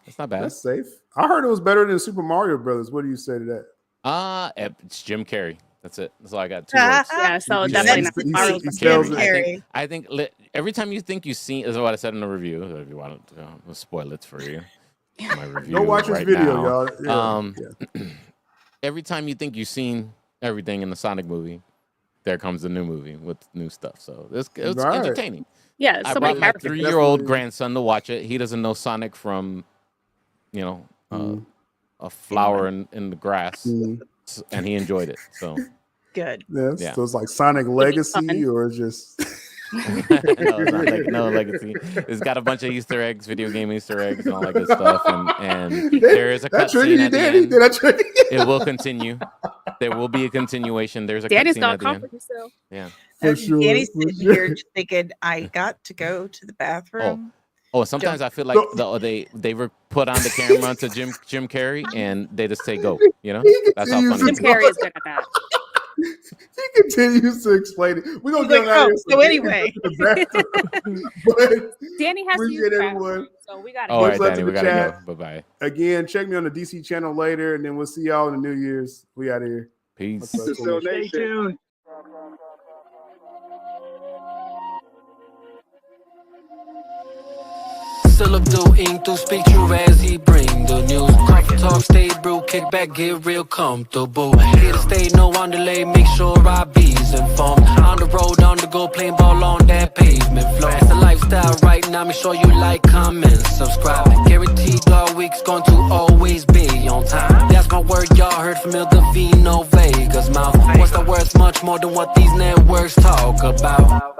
it's not bad. That's safe. I heard it was better than Super Mario Brothers. What do you say to that? It's Jim Carrey. That's it. That's all I got. 2 words. Yeah, so definitely not Jim Carrey. I think every time you think you've seen, is what I said in the review. If you want to, we'll spoil it for you. My review. Go watch this video, now. y'all. Every time you think you've seen everything in the Sonic movie, there comes the new movie with new stuff. So it's entertaining. Yeah, I brought my 3-year-old grandson to watch it. He doesn't know Sonic from, a flower in the grass, and he enjoyed it. So good. Yeah. So it's like Sonic Legacy, or just no Legacy. It's got a bunch of Easter eggs, video game Easter eggs, and all that good stuff. And there is a cutscene at the end. It will continue. There will be a continuation. There's a Danny's cutscene got at the end. comfort himself. Yeah. For sure. Danny's sitting here just thinking, I got to go to the bathroom. Sometimes I feel like they were put on the camera to Jim Carrey, and they just say go. You know, that's how funny. Jim Carrey is good at that. He continues to explain it. We're gonna get out of here. So anyway, Danny has to use the bathroom, so we got to. All right, Danny, we gotta go. Bye bye. Again, check me on the DC channel later, and then we'll see y'all in the New Year's. We out of here. Peace. Stay tuned. Still Abdul to speak true as he bring the news. Coffee talk, stay brew, kick back, get real comfortable. Here to stay, no on delay, make sure I be's informed. On the road, on the go, playing ball on that pavement floor. That's the lifestyle right now, make sure you like, comment, subscribe. Guaranteed all week's going to always be on time. That's my word, y'all heard from Il Divino Vega's mouth. What's the worth much more than what these networks talk about?